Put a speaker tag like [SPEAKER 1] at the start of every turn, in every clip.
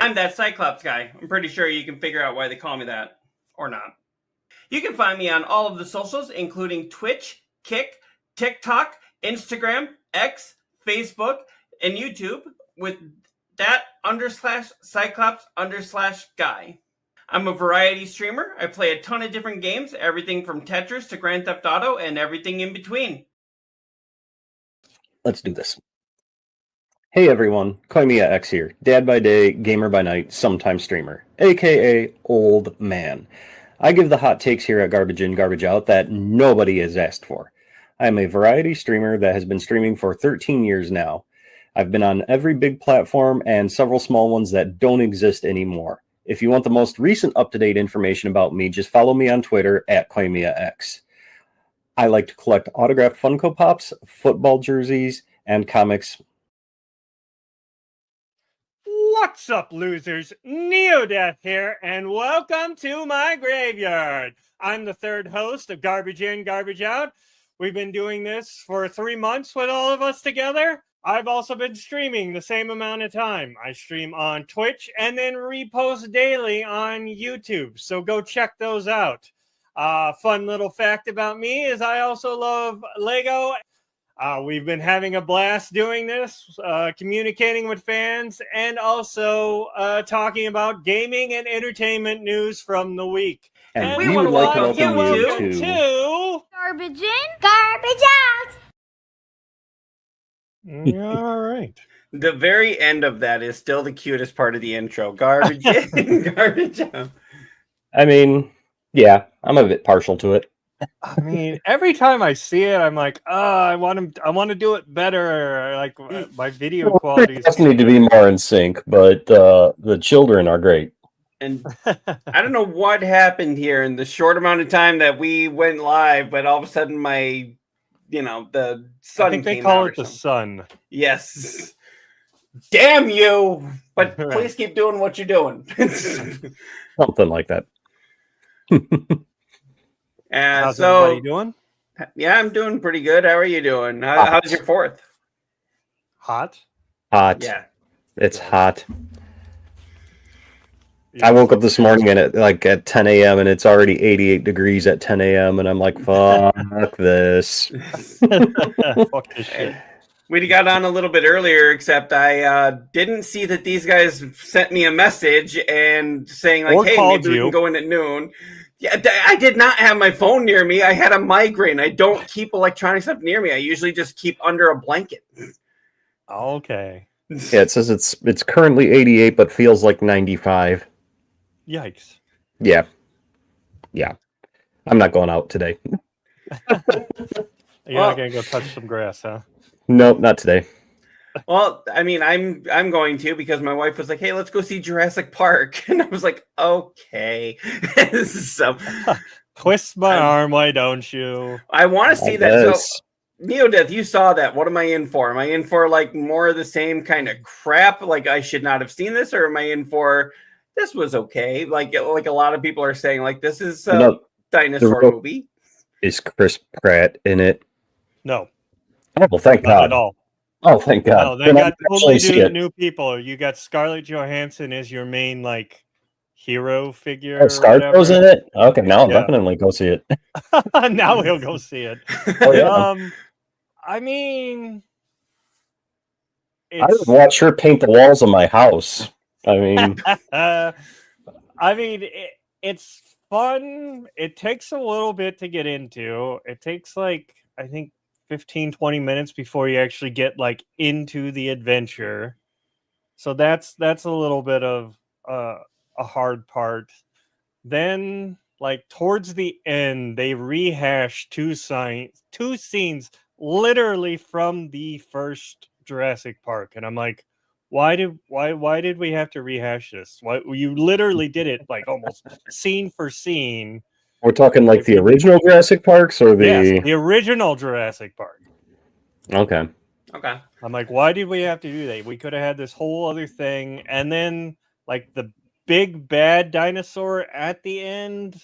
[SPEAKER 1] I'm that Cyclops Guy. I'm pretty sure you can figure out why they call me that. Or not. You can find me on all of the socials, including Twitch, Kick, TikTok, Instagram, X, Facebook, and YouTube with that_Cyclops_Guy. I'm a variety streamer. I play a ton of different games, everything from Tetris to Grand Theft Auto and everything in between.
[SPEAKER 2] Let's do this. Hey everyone, KoimiaX here. Dad by day, gamer by night, sometimes streamer, aka old man. I give the hot takes here at Garbage In, Garbage Out that nobody has asked for. I am a variety streamer that has been streaming for 13 years now. I've been on every big platform and several small ones that don't exist anymore. If you want the most recent up-to-date information about me, just follow me on Twitter at KoimiaX. I like to collect autographed Funko Pops, football jerseys, and comics.
[SPEAKER 3] What's up, losers? Neodeath here, and welcome to my graveyard. I'm the third host of Garbage In, Garbage Out. We've been doing this for 3 months with all of us together. I've also been streaming the same amount of time. I stream on Twitch and then repost daily on YouTube, so go check those out. Fun little fact about me is I also love Lego. We've been having a blast doing this, communicating with fans, and also talking about gaming and entertainment news from the week.
[SPEAKER 2] And we would like to welcome you
[SPEAKER 3] to
[SPEAKER 4] Garbage In, Garbage Out.
[SPEAKER 3] All right.
[SPEAKER 1] The very end of that is still the cutest part of the intro. Garbage in, garbage out.
[SPEAKER 2] I mean, yeah, I'm a bit partial to it.
[SPEAKER 3] I mean, every time I see it, I'm like, I want to do it better. Like my video quality
[SPEAKER 2] It does need to be more in sync, but the children are great.
[SPEAKER 1] And I don't know what happened here in the short amount of time that we went live, but all of a sudden the sun
[SPEAKER 3] I think they
[SPEAKER 1] came
[SPEAKER 3] call
[SPEAKER 1] out
[SPEAKER 3] it the sun.
[SPEAKER 1] Yes. Damn you! But please keep doing what you're doing.
[SPEAKER 2] Something like that.
[SPEAKER 3] How's everybody doing?
[SPEAKER 1] Yeah, I'm doing pretty good. How are you doing? How's your 4th?
[SPEAKER 3] Hot.
[SPEAKER 1] Yeah.
[SPEAKER 2] It's hot. I woke up this morning and at 10 a.m. and it's already 88 degrees at 10 a.m. and I'm like, fuck this.
[SPEAKER 3] Fuck this shit.
[SPEAKER 1] We got on a little bit earlier, except I didn't see that these guys sent me a message and saying like, hey, maybe we can go in at noon. Yeah, I did not have my phone near me. I had a migraine. I don't keep electronic stuff near me. I usually just keep under a blanket.
[SPEAKER 3] Okay.
[SPEAKER 2] Yeah, it says it's currently 88, but feels like 95.
[SPEAKER 3] Yikes.
[SPEAKER 2] Yeah. I'm not going out today.
[SPEAKER 3] You're not gonna go touch some grass, huh?
[SPEAKER 2] Nope, not today.
[SPEAKER 1] Well, I mean, I'm going to because my wife was like, "Hey, let's go see Jurassic Park," and I was like, "Okay." So,
[SPEAKER 3] twist my arm, why don't you?
[SPEAKER 1] I want to see that. So, Neodeath, you saw that. What am I in for? Am I in for like more of the same kind of crap? Like I should not have seen this, or am I in for this was okay? Like a lot of people are saying, like this is a dinosaur movie.
[SPEAKER 2] Is Chris Pratt in it?
[SPEAKER 3] No.
[SPEAKER 2] Oh, well, thank God.
[SPEAKER 3] Not at all.
[SPEAKER 2] Oh, thank God.
[SPEAKER 3] No, they got totally new people. You got Scarlett Johansson as your main like hero figure.
[SPEAKER 2] Oh, Scarlett's in it? Okay, now I'll definitely go see it.
[SPEAKER 3] Now we'll go see it.
[SPEAKER 2] Oh, yeah.
[SPEAKER 3] I mean,
[SPEAKER 2] I would watch her paint the walls of my house. I mean,
[SPEAKER 3] it's fun. It takes a little bit to get into. It takes like I think 15-20 minutes before you actually get like into the adventure. So that's a little bit of a hard part. Then like towards the end, they rehash two scenes literally from the first Jurassic Park, and I'm like, why did we have to rehash this? Why you literally did it like almost scene for scene.
[SPEAKER 2] We're talking like the original Jurassic Parks or
[SPEAKER 3] the original Jurassic Park.
[SPEAKER 2] Okay.
[SPEAKER 1] I'm
[SPEAKER 3] like, why did we have to do that? We could have had this whole other thing, and then like the big bad dinosaur at the end.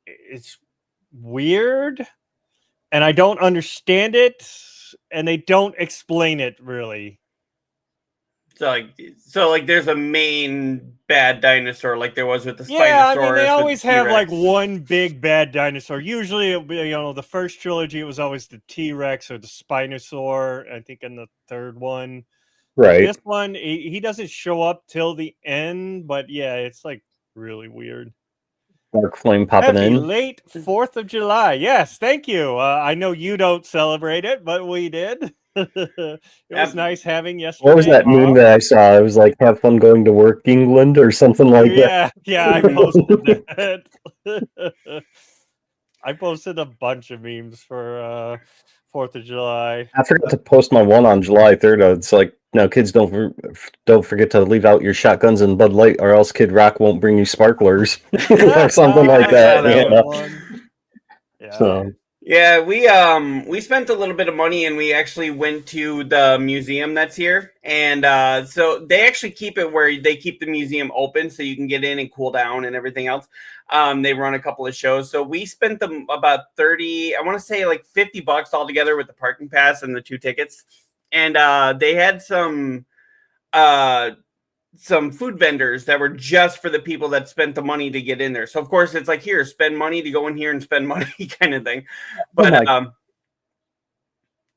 [SPEAKER 3] It's weird, and I don't understand it, and they don't explain it really.
[SPEAKER 1] So like, there's a main bad dinosaur, like there was with the Spinosaurus.
[SPEAKER 3] Yeah, I mean, they always have
[SPEAKER 1] T-Rex.
[SPEAKER 3] like one big bad dinosaur. Usually, the first trilogy, it was always the T-Rex or the Spinosaur. I think in the third one,
[SPEAKER 2] Right.
[SPEAKER 3] This one, he doesn't show up till the end, but yeah, it's like really weird.
[SPEAKER 2] Dark Flame popping
[SPEAKER 3] Happy
[SPEAKER 2] in.
[SPEAKER 3] late 4th of July. Yes, thank you. I know you don't celebrate it, but we did. It was nice having yesterday.
[SPEAKER 2] What was that meme that I saw? It was like, have fun going to work, England, or something like that.
[SPEAKER 3] Yeah, I posted that. I posted a bunch of memes for 4th of July.
[SPEAKER 2] I forgot to post my one on July 3rd. It's like, no, kids, don't forget to leave out your shotguns and Bud Light, or else Kid Rock won't bring you sparklers, or something like that.
[SPEAKER 3] Yeah.
[SPEAKER 2] So.
[SPEAKER 1] Yeah, we spent a little bit of money and we actually went to the museum that's here, and so they actually keep it where they keep the museum open so you can get in and cool down and everything else. They run a couple of shows, so we spent them about 30, I want to say like $50 altogether with the parking pass and the 2 tickets, and they had some food vendors that were just for the people that spent the money to get in there. So of course it's like, here, spend money to go in here and spend money kind of thing. But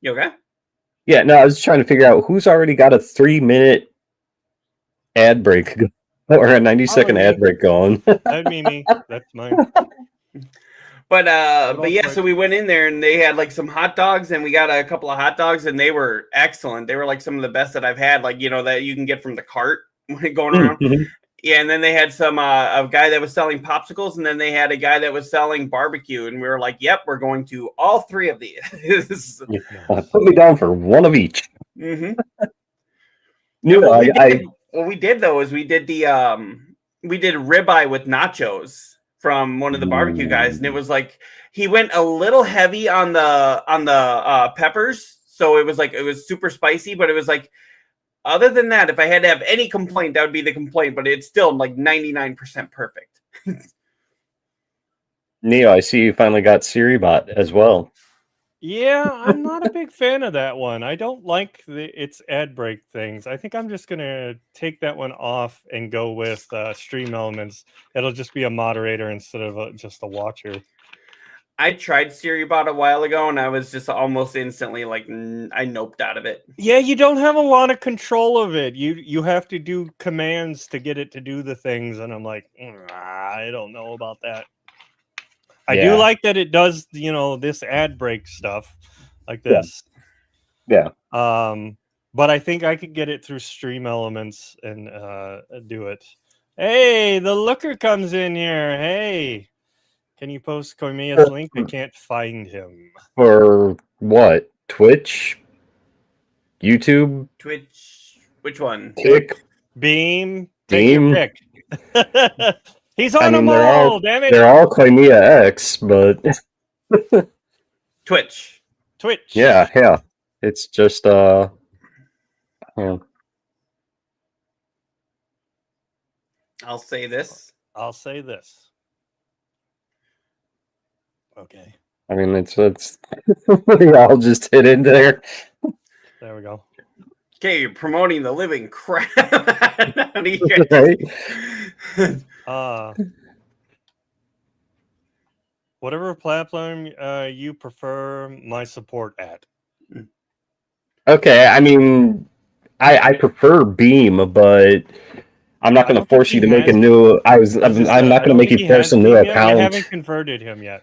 [SPEAKER 1] you okay?
[SPEAKER 2] Yeah, no, I was trying to figure out who's already got a 3-minute ad break or a 90-second ad break going.
[SPEAKER 3] That'd be me. That's mine.
[SPEAKER 1] But yeah, so we went in there and they had like some hot dogs, and we got a couple of hot dogs, and they were excellent. They were like some of the best that I've had, like, that you can get from the cart going around. Yeah, and then they had some a guy that was selling popsicles, and then they had a guy that was selling barbecue, and we were like, "Yep, we're going to all 3 of these."
[SPEAKER 2] Put me down for one of each.
[SPEAKER 1] Mm-hmm.
[SPEAKER 2] What
[SPEAKER 1] we did though is we did ribeye with nachos from one of the barbecue guys, and it was like he went a little heavy on the peppers, so it was super spicy, but it was like, other than that, if I had to have any complaint, that would be the complaint, but it's still like 99% perfect.
[SPEAKER 2] Neo, I see you finally got SiriBot as well.
[SPEAKER 3] Yeah, I'm not a big fan of that one. I don't like its ad break things. I think I'm just going to take that one off and go with Stream Elements. It'll just be a moderator instead of just a watcher.
[SPEAKER 1] I tried SiriBot a while ago, and I was just almost instantly like, I noped out of it.
[SPEAKER 3] Yeah, you don't have a lot of control of it. You have to do commands to get it to do the things, and I'm like, I don't know about that. I do like that it does, this ad break stuff like this.
[SPEAKER 2] Yeah.
[SPEAKER 3] But I think I could get it through Stream Elements and do it. Hey, the looker comes in here. Hey. Can you post Koimia's link? I can't find him.
[SPEAKER 2] For what? Twitch? YouTube?
[SPEAKER 1] Twitch? Which one?
[SPEAKER 3] Beam? Take your pick. He's on them all, damn it.
[SPEAKER 2] They're all KoimiaX, but...
[SPEAKER 1] Twitch.
[SPEAKER 2] Yeah. It's just, yeah.
[SPEAKER 1] I'll say this.
[SPEAKER 3] Okay.
[SPEAKER 2] I mean, it's I'll just hit in there.
[SPEAKER 3] There we go.
[SPEAKER 1] Okay, you're promoting the living crap out of here.
[SPEAKER 2] Right?
[SPEAKER 3] Whatever platform you prefer my support at.
[SPEAKER 2] Okay, I mean, I prefer Beam, but I'm not going to force you to make a new. I'm not going to make you force a new account.
[SPEAKER 3] I haven't converted him yet.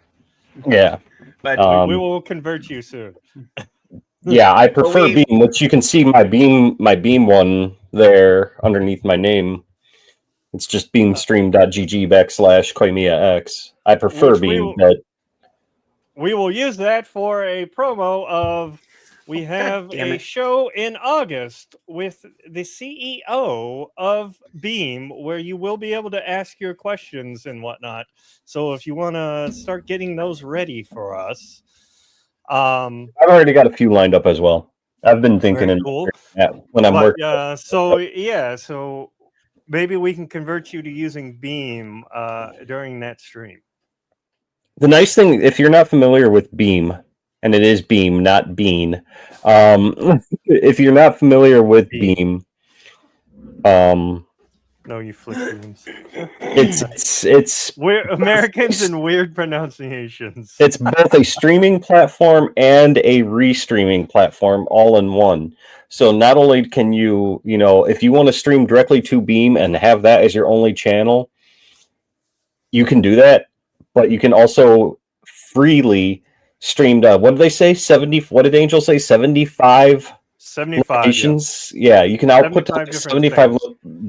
[SPEAKER 2] Yeah,
[SPEAKER 1] but
[SPEAKER 3] we will convert you soon.
[SPEAKER 2] Yeah, I prefer Beam, which you can see my Beam one there underneath my name. It's just beamstream.gg/KoimiaX. I prefer Beam, but
[SPEAKER 3] we will use that for a promo of. We have a show in August with the CEO of Beam where you will be able to ask your questions and whatnot. So if you want to start getting those ready for us.
[SPEAKER 2] I've already got a few lined up as well. I've been thinking when I'm working.
[SPEAKER 3] So maybe we can convert you to using Beam during that stream.
[SPEAKER 2] The nice thing, if you're not familiar with Beam, and it is Beam, not Bean. If you're not familiar with Beam,
[SPEAKER 3] No, you flickers.
[SPEAKER 2] It's
[SPEAKER 3] we're Americans and weird pronunciations.
[SPEAKER 2] It's both a streaming platform and a restreaming platform all in one. So not only can you, if you want to stream directly to Beam and have that as your only channel, you can do that, but you can also freely stream to, what did they say? 70, what did Angel say? 75 locations? Yeah, you can output 75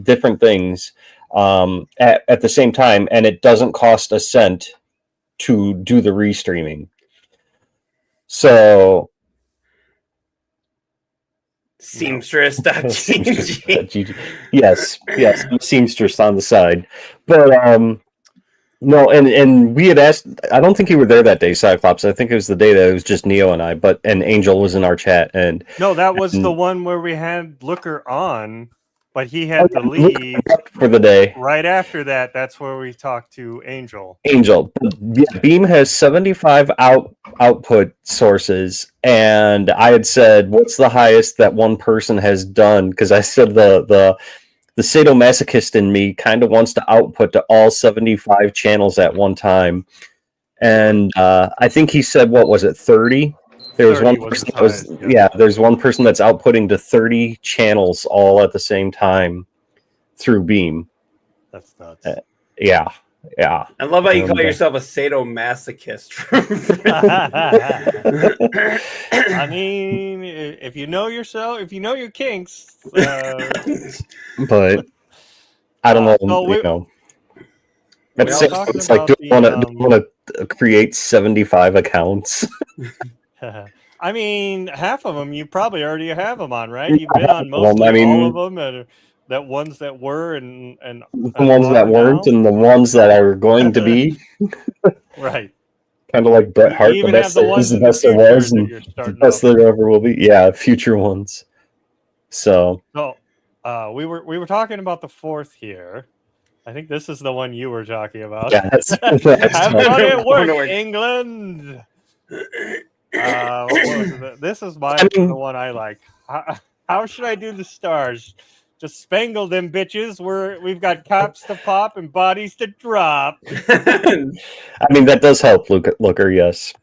[SPEAKER 2] different things at the same time, and it doesn't cost a cent to do the restreaming. So
[SPEAKER 1] Seamstress.gg.
[SPEAKER 2] Yes, I'm a seamstress on the side. But no, and we had asked, I don't think you were there that day, Cyclops. I think it was the day that it was just Neo and I, and Angel was in our chat. And
[SPEAKER 3] no, that was the one where we had Looker on, but he had to leave
[SPEAKER 2] for the day.
[SPEAKER 3] Right after that, that's where we talked to Angel.
[SPEAKER 2] Yeah, Beam has 75 output sources, and I had said, what's the highest that one person has done? Because I said the sadomasochist in me kind of wants to output to all 75 channels at one time. And I think he said, what was it, 30? There was one person that was, there's one person that's outputting to 30 channels all at the same time through Beam.
[SPEAKER 3] That's nuts.
[SPEAKER 2] Yeah.
[SPEAKER 1] I love how you call yourself a sadomasochist.
[SPEAKER 3] I mean, if you know yourself, if you know your kinks.
[SPEAKER 2] But I don't know. It's like, do I want to create 75 accounts?
[SPEAKER 3] I mean, half of them you probably already have them on, right? You've been on most all of them, and the ones that were and
[SPEAKER 2] the ones that weren't, and the ones that are going to be.
[SPEAKER 3] Right.
[SPEAKER 2] Kind of like Bret Hart, the best there is, the best there was, and the best there ever will be. Yeah, future ones. So
[SPEAKER 3] we were talking about the fourth here. I think this is the one you were talking about.
[SPEAKER 2] Yeah,
[SPEAKER 3] have fun at work, England. This is the one I like. How should I do the stars? Just spangle them bitches. We've got cops to pop and bodies to drop.
[SPEAKER 2] I mean, that does help, Looker. Yes.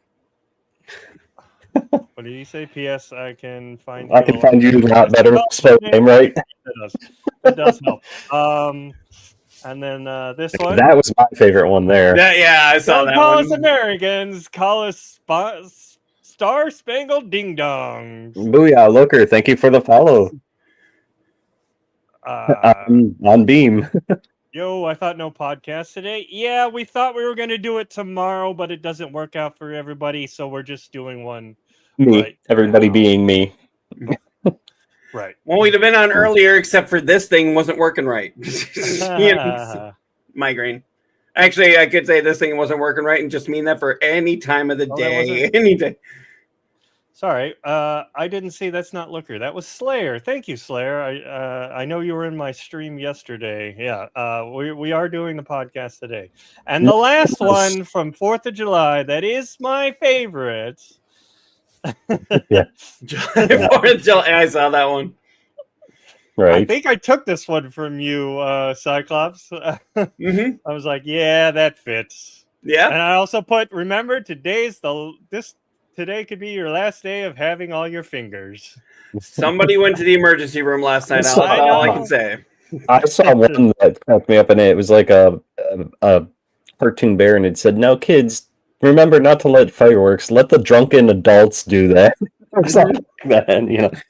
[SPEAKER 3] What did he say? P.S. I can find you
[SPEAKER 2] a lot better spelled name, right?
[SPEAKER 3] It does help. And then this one.
[SPEAKER 2] That was my favorite one there.
[SPEAKER 1] I saw that one.
[SPEAKER 3] Call us Americans. Call us Star-Spangled Ding Dongs.
[SPEAKER 2] Booyah, Looker. Thank you for the follow. On Beam.
[SPEAKER 3] Yo, I thought no podcast today. Yeah, we thought we were going to do it tomorrow, but it doesn't work out for everybody, so we're just doing one.
[SPEAKER 2] Me. Everybody being me.
[SPEAKER 3] Right.
[SPEAKER 1] Well, we'd have been on earlier, except for this thing wasn't working right. Migraine. Actually, I could say this thing wasn't working right and just mean that for any time of the day. Any day.
[SPEAKER 3] Sorry, I didn't see. That's not Looker. That was Slayer. Thank you, Slayer. I know you were in my stream yesterday. Yeah, we are doing the podcast today. And the last one from 4th of July, that is my favorite.
[SPEAKER 2] Yeah.
[SPEAKER 1] 4th of July. I saw that one.
[SPEAKER 2] Right.
[SPEAKER 3] I think I took this one from you, Cyclops.
[SPEAKER 1] Mm-hmm.
[SPEAKER 3] I was like, yeah, that fits.
[SPEAKER 1] Yeah.
[SPEAKER 3] And I also put, remember, today could be your last day of having all your fingers.
[SPEAKER 1] Somebody went to the emergency room last night. That's all I can say.
[SPEAKER 2] I saw one that cracked me up, and it was like a cartoon bear, and it said, "Now, kids, remember not to let fireworks. Let the drunken adults do that." Or something like that,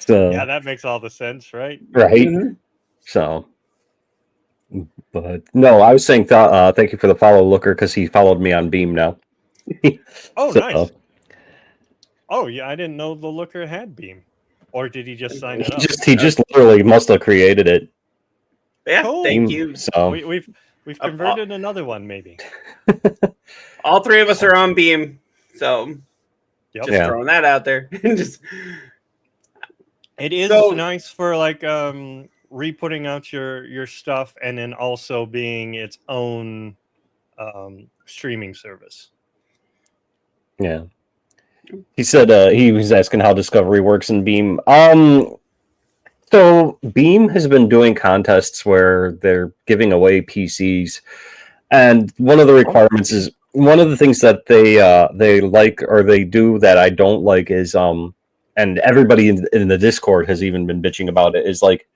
[SPEAKER 2] So
[SPEAKER 3] yeah, that makes all the sense, right?
[SPEAKER 2] Right. Mm-hmm. So, but no, I was saying thank you for the follow, Looker, because he followed me on Beam now.
[SPEAKER 3] Oh, nice. Oh, yeah, I didn't know the Looker had Beam. Or did he just sign it up?
[SPEAKER 2] He just literally must have created it.
[SPEAKER 1] Yeah,
[SPEAKER 3] cool.
[SPEAKER 1] Thank you.
[SPEAKER 2] So
[SPEAKER 3] we've converted another one, maybe.
[SPEAKER 1] All three of us are on Beam, so just throwing that out there.
[SPEAKER 3] It is nice for like re-putting out your stuff, and then also being its own streaming service.
[SPEAKER 2] Yeah. He said he was asking how Discovery works in Beam. So Beam has been doing contests where they're giving away PCs, and one of the requirements is one of the things that they like or they do that I don't like is and everybody in the Discord has even been bitching about it, is like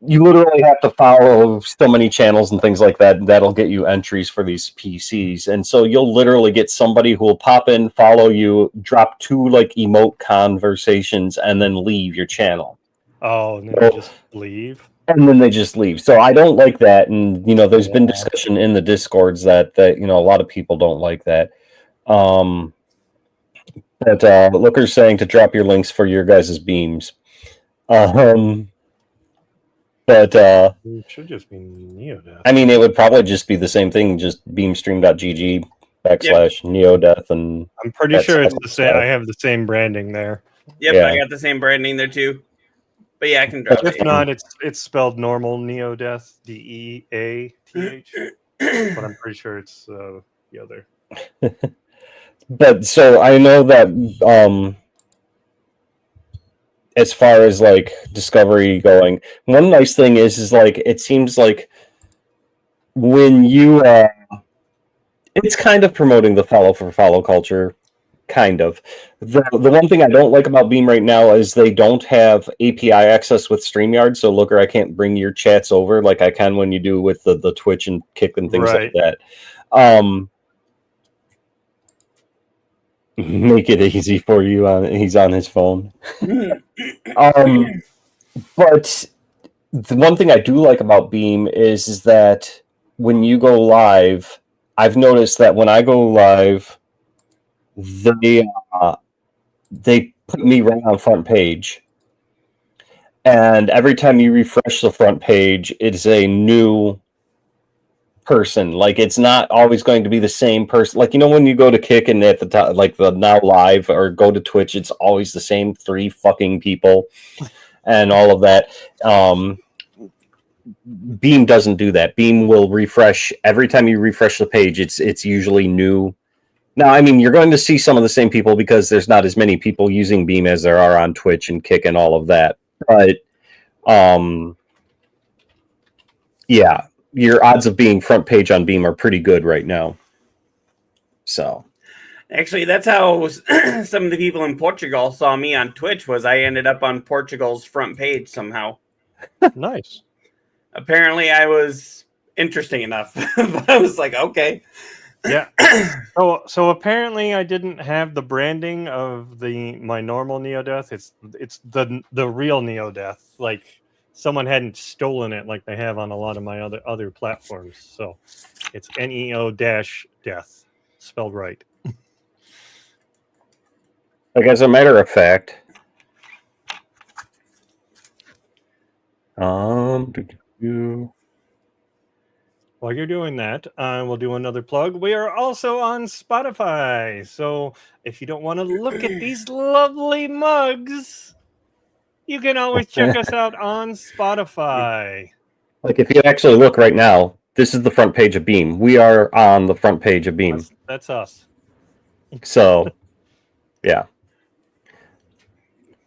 [SPEAKER 2] you literally have to follow so many channels and things like that that'll get you entries for these PCs. And so you'll literally get somebody who will pop in, follow you, drop 2 like emote conversations, and then leave your channel.
[SPEAKER 3] Oh, and then they just leave?
[SPEAKER 2] And then they just leave. So I don't like that. And, there's been discussion in the Discords that a lot of people don't like that. But Looker's saying to drop your links for your guys' beams. But
[SPEAKER 3] it should just be Neodeath.
[SPEAKER 2] I mean, it would probably just be the same thing, just beamstream.gg /Neodeath, and
[SPEAKER 3] I'm pretty sure it's the same. I have the same branding there.
[SPEAKER 1] Yep, yeah. I got the same branding there too. But yeah, I can drop it.
[SPEAKER 3] If not, it's spelled normal Neodeath, DEATH. But I'm pretty sure it's the other.
[SPEAKER 2] But so I know that as far as like discovery going, one nice thing is like it seems like when you it's kind of promoting the follow for follow culture, kind of. The one thing I don't like about Beam right now is they don't have API access with StreamYard. So Looker, I can't bring your chats over like I can when you do with the Twitch and Kick and things like that. Make it easy for you. He's on his phone. But the one thing I do like about Beam is that when you go live, I've noticed that when I go live, they put me right on front page. And every time you refresh the front page, it's a new person. Like, it's not always going to be the same person. Like, when you go to Kick and at the top, like the Now Live, or go to Twitch, it's always the same 3 fucking people and all of that. Beam doesn't do that. Beam will refresh every time you refresh the page. It's usually new. Now, I mean, you're going to see some of the same people because there's not as many people using Beam as there are on Twitch and Kick and all of that. But yeah, your odds of being front page on Beam are pretty good right now. So,
[SPEAKER 1] actually, that's how some of the people in Portugal saw me on Twitch. Was I ended up on Portugal's front page somehow?
[SPEAKER 3] Nice.
[SPEAKER 1] Apparently, I was interesting enough. But I was like, okay.
[SPEAKER 3] Yeah. So apparently, I didn't have the branding of my normal Neodeath. It's the real Neodeath. Like, someone hadn't stolen it like they have on a lot of my other platforms. So it's NEO-death, spelled right.
[SPEAKER 2] like, as a matter of fact,
[SPEAKER 3] while you're doing that, we'll do another plug. We are also on Spotify. So if you don't want to look at these lovely mugs, you can always check us out on Spotify.
[SPEAKER 2] Like, if you actually look right now, this is the front page of Beam. We are on the front page of Beam.
[SPEAKER 3] That's us.
[SPEAKER 2] So, yeah.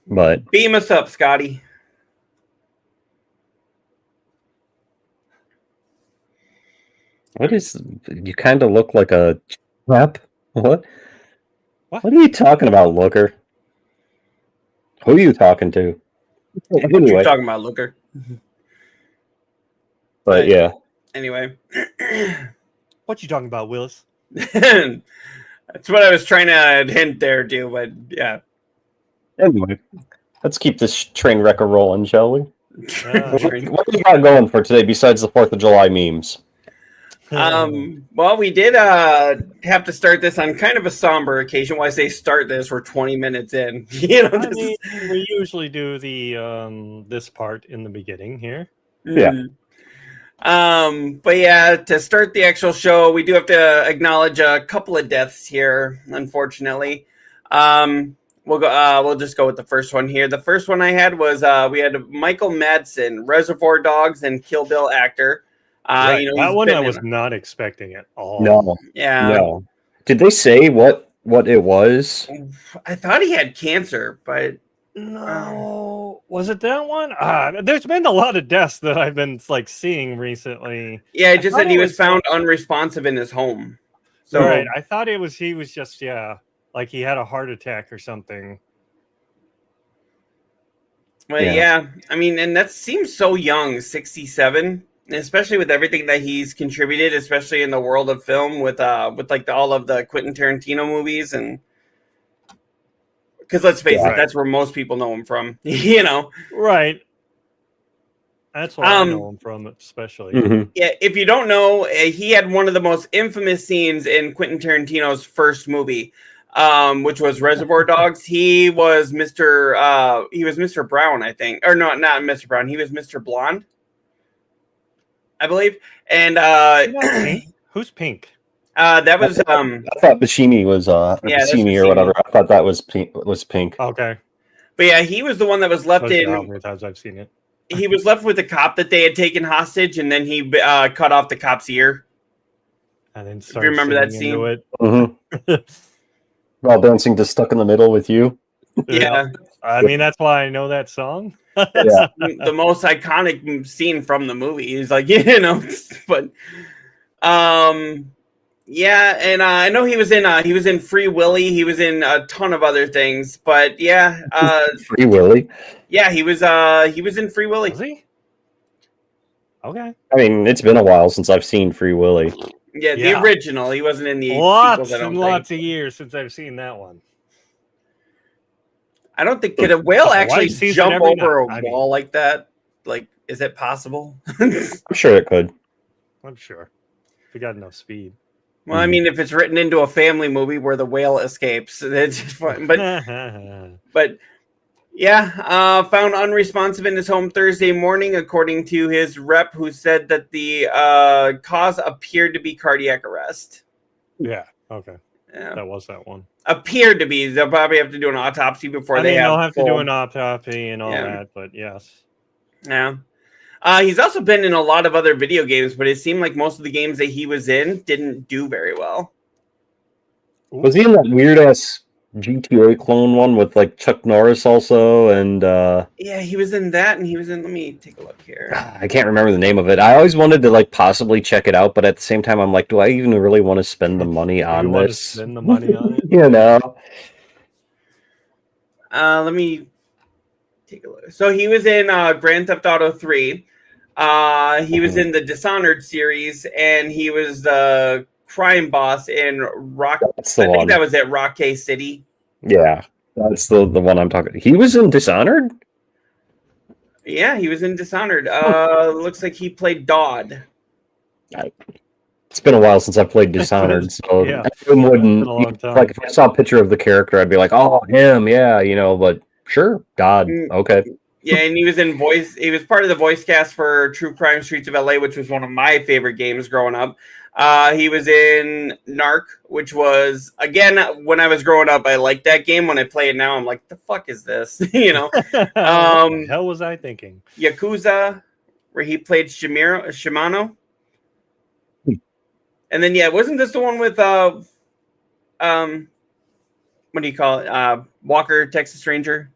[SPEAKER 2] But
[SPEAKER 1] beam us up, Scotty.
[SPEAKER 2] what is... You kind of look like a chap. What are you talking about, Looker? Who are you talking to?
[SPEAKER 1] Anyway. What you talking about, Looker?
[SPEAKER 2] But yeah.
[SPEAKER 1] Anyway.
[SPEAKER 3] What you talking about, Willis?
[SPEAKER 1] That's what I was trying to hint there, too, but yeah.
[SPEAKER 2] Anyway, let's keep this train wreck rolling, shall we? What do you got going for today besides the 4th of July memes?
[SPEAKER 1] Well, we did have to start this on kind of a somber occasion. When I say start this, we're 20 minutes in.
[SPEAKER 3] We usually do the this part in the beginning here.
[SPEAKER 2] Yeah.
[SPEAKER 1] But yeah, to start the actual show, we do have to acknowledge a couple of deaths here, unfortunately. We'll just go with the first one here. The first one I had was we had Michael Madsen, Reservoir Dogs and Kill Bill actor.
[SPEAKER 3] Right. That one I was not expecting at all.
[SPEAKER 2] No.
[SPEAKER 1] Yeah.
[SPEAKER 2] No. Did they say what it was?
[SPEAKER 1] I thought he had cancer, but
[SPEAKER 3] No, was it that one? There's been a lot of deaths that I've been like seeing recently.
[SPEAKER 1] Yeah, it just said he was found unresponsive in his home. So
[SPEAKER 3] right, I thought he was just like he had a heart attack or something.
[SPEAKER 1] Well, yeah. I mean, and that seems so young, 67, especially with everything that he's contributed, especially in the world of film with like all of the Quentin Tarantino movies, and because let's face it, that's where most people know him from, you know.
[SPEAKER 3] Right. That's where I know him from, especially.
[SPEAKER 2] Mm-hmm.
[SPEAKER 1] Yeah, if you don't know, he had one of the most infamous scenes in Quentin Tarantino's first movie, which was Reservoir Dogs. He was Mr. Brown, I think. Or no, not Mr. Brown. He was Mr. Blonde, I believe. And
[SPEAKER 3] Pink? Who's Pink?
[SPEAKER 1] That was
[SPEAKER 2] I thought Bashimi was Bashimi or whatever. I thought that was Pink.
[SPEAKER 3] Okay.
[SPEAKER 1] But yeah, he was the one that was left in.
[SPEAKER 3] How many times I've seen it.
[SPEAKER 1] He was left with the cop that they had taken hostage, and then he cut off the cop's ear.
[SPEAKER 3] And then
[SPEAKER 1] if you remember that scene.
[SPEAKER 3] It.
[SPEAKER 2] Mm-hmm. While dancing to "Stuck in the Middle" with You.
[SPEAKER 1] Yeah.
[SPEAKER 3] I mean, that's why I know that song.
[SPEAKER 2] Yeah.
[SPEAKER 1] The most iconic scene from the movie. He's like, but yeah, and I know he was in Free Willy. He was in a ton of other things, but yeah,
[SPEAKER 2] Free Willy.
[SPEAKER 1] Yeah, he was in Free Willy.
[SPEAKER 3] Was he? Okay.
[SPEAKER 2] I mean, it's been a while since I've seen Free Willy.
[SPEAKER 1] Yeah, the original. He wasn't in the
[SPEAKER 3] lots
[SPEAKER 1] sequels,
[SPEAKER 3] and lots of years since I've seen that one.
[SPEAKER 1] I don't think could a whale actually jump over a wall like that? Like, is it possible?
[SPEAKER 2] I'm sure it could.
[SPEAKER 3] I'm sure. If you got enough speed.
[SPEAKER 1] Well, I mean, if it's written into a family movie where the whale escapes, it's just fine. But yeah, found unresponsive in his home Thursday morning, according to his rep, who said that the cause appeared to be cardiac arrest.
[SPEAKER 3] Yeah. Okay.
[SPEAKER 1] Yeah.
[SPEAKER 3] That was that one.
[SPEAKER 1] Appeared to be. They'll probably have to do an autopsy before
[SPEAKER 3] they'll have to do an autopsy and all that. But yes.
[SPEAKER 1] Yeah. He's also been in a lot of other video games, but it seemed like most of the games that he was in didn't do very well.
[SPEAKER 2] Was he in that weird ass GTA clone one with like Chuck Norris also? And
[SPEAKER 1] yeah, he was in that, and he was in. Let me take a look here.
[SPEAKER 2] I can't remember the name of it. I always wanted to like possibly check it out, but at the same time, I'm like, do I even really want to spend the money on this?
[SPEAKER 3] Spend the money on it,
[SPEAKER 2] you know.
[SPEAKER 1] Let me take a look. So he was in Grand Theft Auto 3. He was in the Dishonored series, and he was the crime boss in Rock. I think that was at Rockay City.
[SPEAKER 2] Yeah, that's the one I'm talking. He was in Dishonored.
[SPEAKER 1] Yeah, he was in Dishonored. Looks like he played Dodd.
[SPEAKER 2] It's been a while since I played Dishonored, so
[SPEAKER 3] yeah,
[SPEAKER 2] I wouldn't like if I saw a picture of the character, I'd be like, "Oh, him, yeah," But sure, Dodd, okay.
[SPEAKER 1] Yeah, and he was in voice. He was part of the voice cast for True Crime Streets of LA, which was one of my favorite games growing up. He was in Narc, which was, again, when I was growing up, I liked that game. When I play it now, I'm like, the fuck is this?
[SPEAKER 3] What the hell was I thinking?
[SPEAKER 1] Yakuza, where he played Shimano. And then, yeah, wasn't this the one with, what do you call it? Walker, Texas Ranger?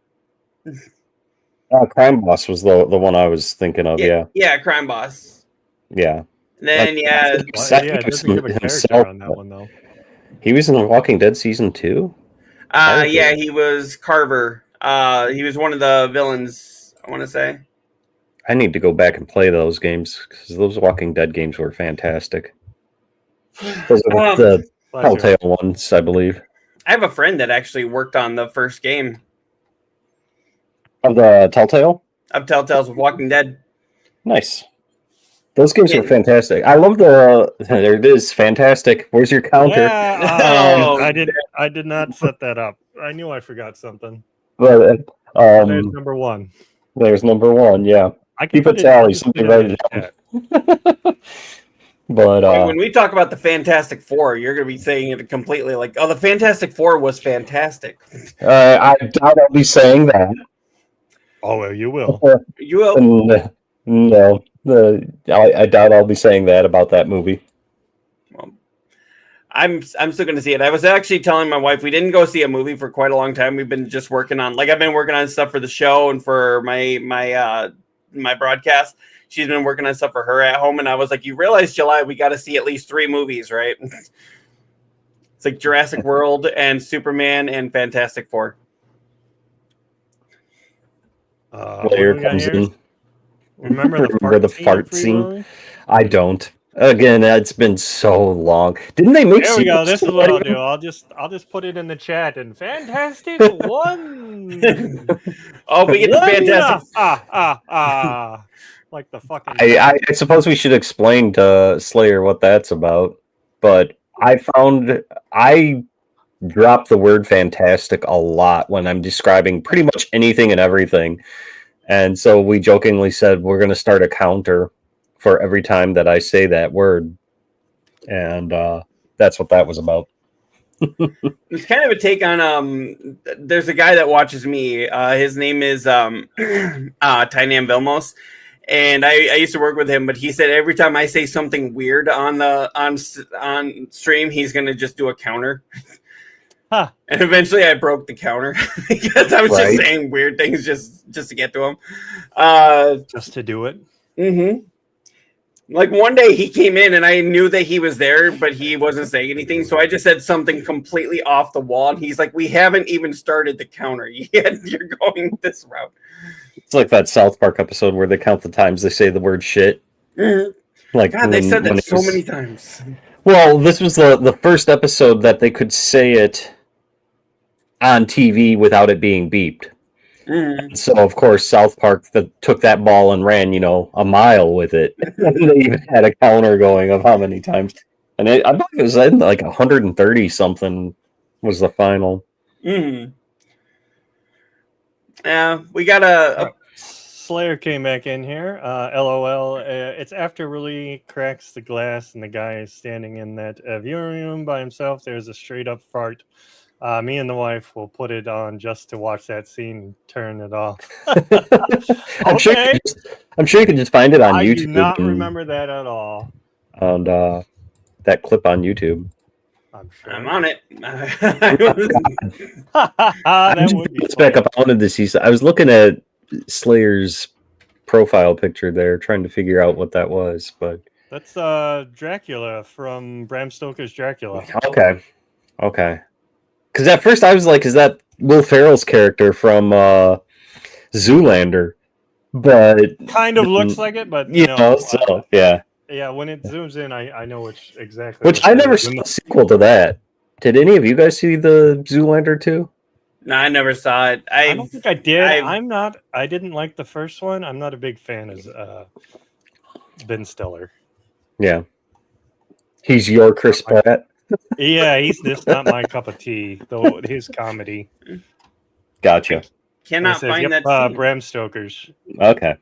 [SPEAKER 2] Crime Boss was the one I was thinking of, yeah.
[SPEAKER 1] Yeah, Crime Boss.
[SPEAKER 2] Yeah.
[SPEAKER 1] And then,
[SPEAKER 3] it doesn't give a character on that one, though.
[SPEAKER 2] He was in Walking Dead Season 2?
[SPEAKER 1] Yeah, he was Carver. He was one of the villains, I want to say.
[SPEAKER 2] I need to go back and play those games, because those Walking Dead games were fantastic. Those are the Telltale ones, I believe.
[SPEAKER 1] I have a friend that actually worked on the first game.
[SPEAKER 2] Of the Telltale?
[SPEAKER 1] Of Telltale's Walking Dead.
[SPEAKER 2] Nice. Those games were fantastic. I love there it is, fantastic. Where's your counter?
[SPEAKER 3] Yeah, I did not set that up. I knew I forgot something.
[SPEAKER 2] But
[SPEAKER 3] there's number one.
[SPEAKER 2] There's number one, yeah. Keep it tally, something right down. But
[SPEAKER 1] when we talk about the Fantastic Four, you're going to be saying it completely like, oh, the Fantastic Four was fantastic.
[SPEAKER 2] I doubt I'll be saying that.
[SPEAKER 3] Oh, well, you will.
[SPEAKER 1] You will.
[SPEAKER 2] No, I doubt I'll be saying that about that movie.
[SPEAKER 1] I'm still going to see it. I was actually telling my wife we didn't go see a movie for quite a long time. We've been just working on, like, I've been working on stuff for the show and for my broadcast. She's been working on stuff for her at home, and I was like, you realize July we got to see at least 3 movies, right? It's like Jurassic World and Superman and Fantastic Four.
[SPEAKER 2] Here comes in.
[SPEAKER 3] Remember the
[SPEAKER 2] fart scene? I don't. Again, it's been so long. Didn't they make?
[SPEAKER 3] There we go. This is what I'll do. I'll just put it in the chat. And Fantastic One.
[SPEAKER 1] Oh, we get the Fantastic.
[SPEAKER 3] Like the fucking.
[SPEAKER 2] I suppose we should explain to Slayer what that's about. But I drop the word fantastic a lot when I'm describing pretty much anything and everything. And so we jokingly said we're going to start a counter for every time that I say that word. And that's what that was about.
[SPEAKER 1] It's kind of a take on there's a guy that watches me. His name is Tynam Vilmos. And I used to work with him, but he said every time I say something weird on stream, he's going to just do a counter.
[SPEAKER 3] Huh.
[SPEAKER 1] And eventually I broke the counter because I was just saying weird things just to get to him.
[SPEAKER 3] Just to do it.
[SPEAKER 1] Mm-hmm. Like one day he came in and I knew that he was there, but he wasn't saying anything. So I just said something completely off the wall. And he's like, we haven't even started the counter yet. You're going this route.
[SPEAKER 2] It's like that South Park episode where they count the times they say the word shit.
[SPEAKER 1] Mm-hmm.
[SPEAKER 2] Like,
[SPEAKER 1] God, they said that so many times.
[SPEAKER 2] Well, this was the first episode that they could say it on TV without it being beeped. Mm. So, of course, South Park took that ball and ran, a mile with it. And they even had a counter going of how many times. And I believe it was like 130 something was the final.
[SPEAKER 1] Mm-hmm. Yeah, we got a
[SPEAKER 3] Slayer came back in here. LOL. It's after Willie cracks the glass and the guy is standing in that viewing room by himself. There's a straight up fart. Me and the wife will put it on just to watch that scene and turn it off.
[SPEAKER 2] I'm sure you can just find it on YouTube.
[SPEAKER 3] I do not remember that at all.
[SPEAKER 2] And that clip on YouTube.
[SPEAKER 3] I'm sure.
[SPEAKER 1] I'm on it.
[SPEAKER 2] Let's back up. I wanted to see. I was looking at Slayer's profile picture there, trying to figure out what that was. But
[SPEAKER 3] that's Dracula from Bram Stoker's Dracula.
[SPEAKER 2] Okay. Because at first I was like, is that Will Ferrell's character from Zoolander? But
[SPEAKER 3] kind of looks like it, but
[SPEAKER 2] yeah.
[SPEAKER 3] Yeah, when it zooms in, I know exactly.
[SPEAKER 2] Which I never saw a sequel to that. Did any of you guys see the Zoolander 2?
[SPEAKER 1] No, I never saw it.
[SPEAKER 3] I don't think I did. I didn't like the first one. I'm not a big fan of Ben Stiller.
[SPEAKER 2] Yeah. He's your Chris Pratt.
[SPEAKER 3] Yeah, he's just not my cup of tea, though his comedy.
[SPEAKER 2] Gotcha.
[SPEAKER 1] Cannot find that
[SPEAKER 3] Bram Stoker's.
[SPEAKER 2] Okay.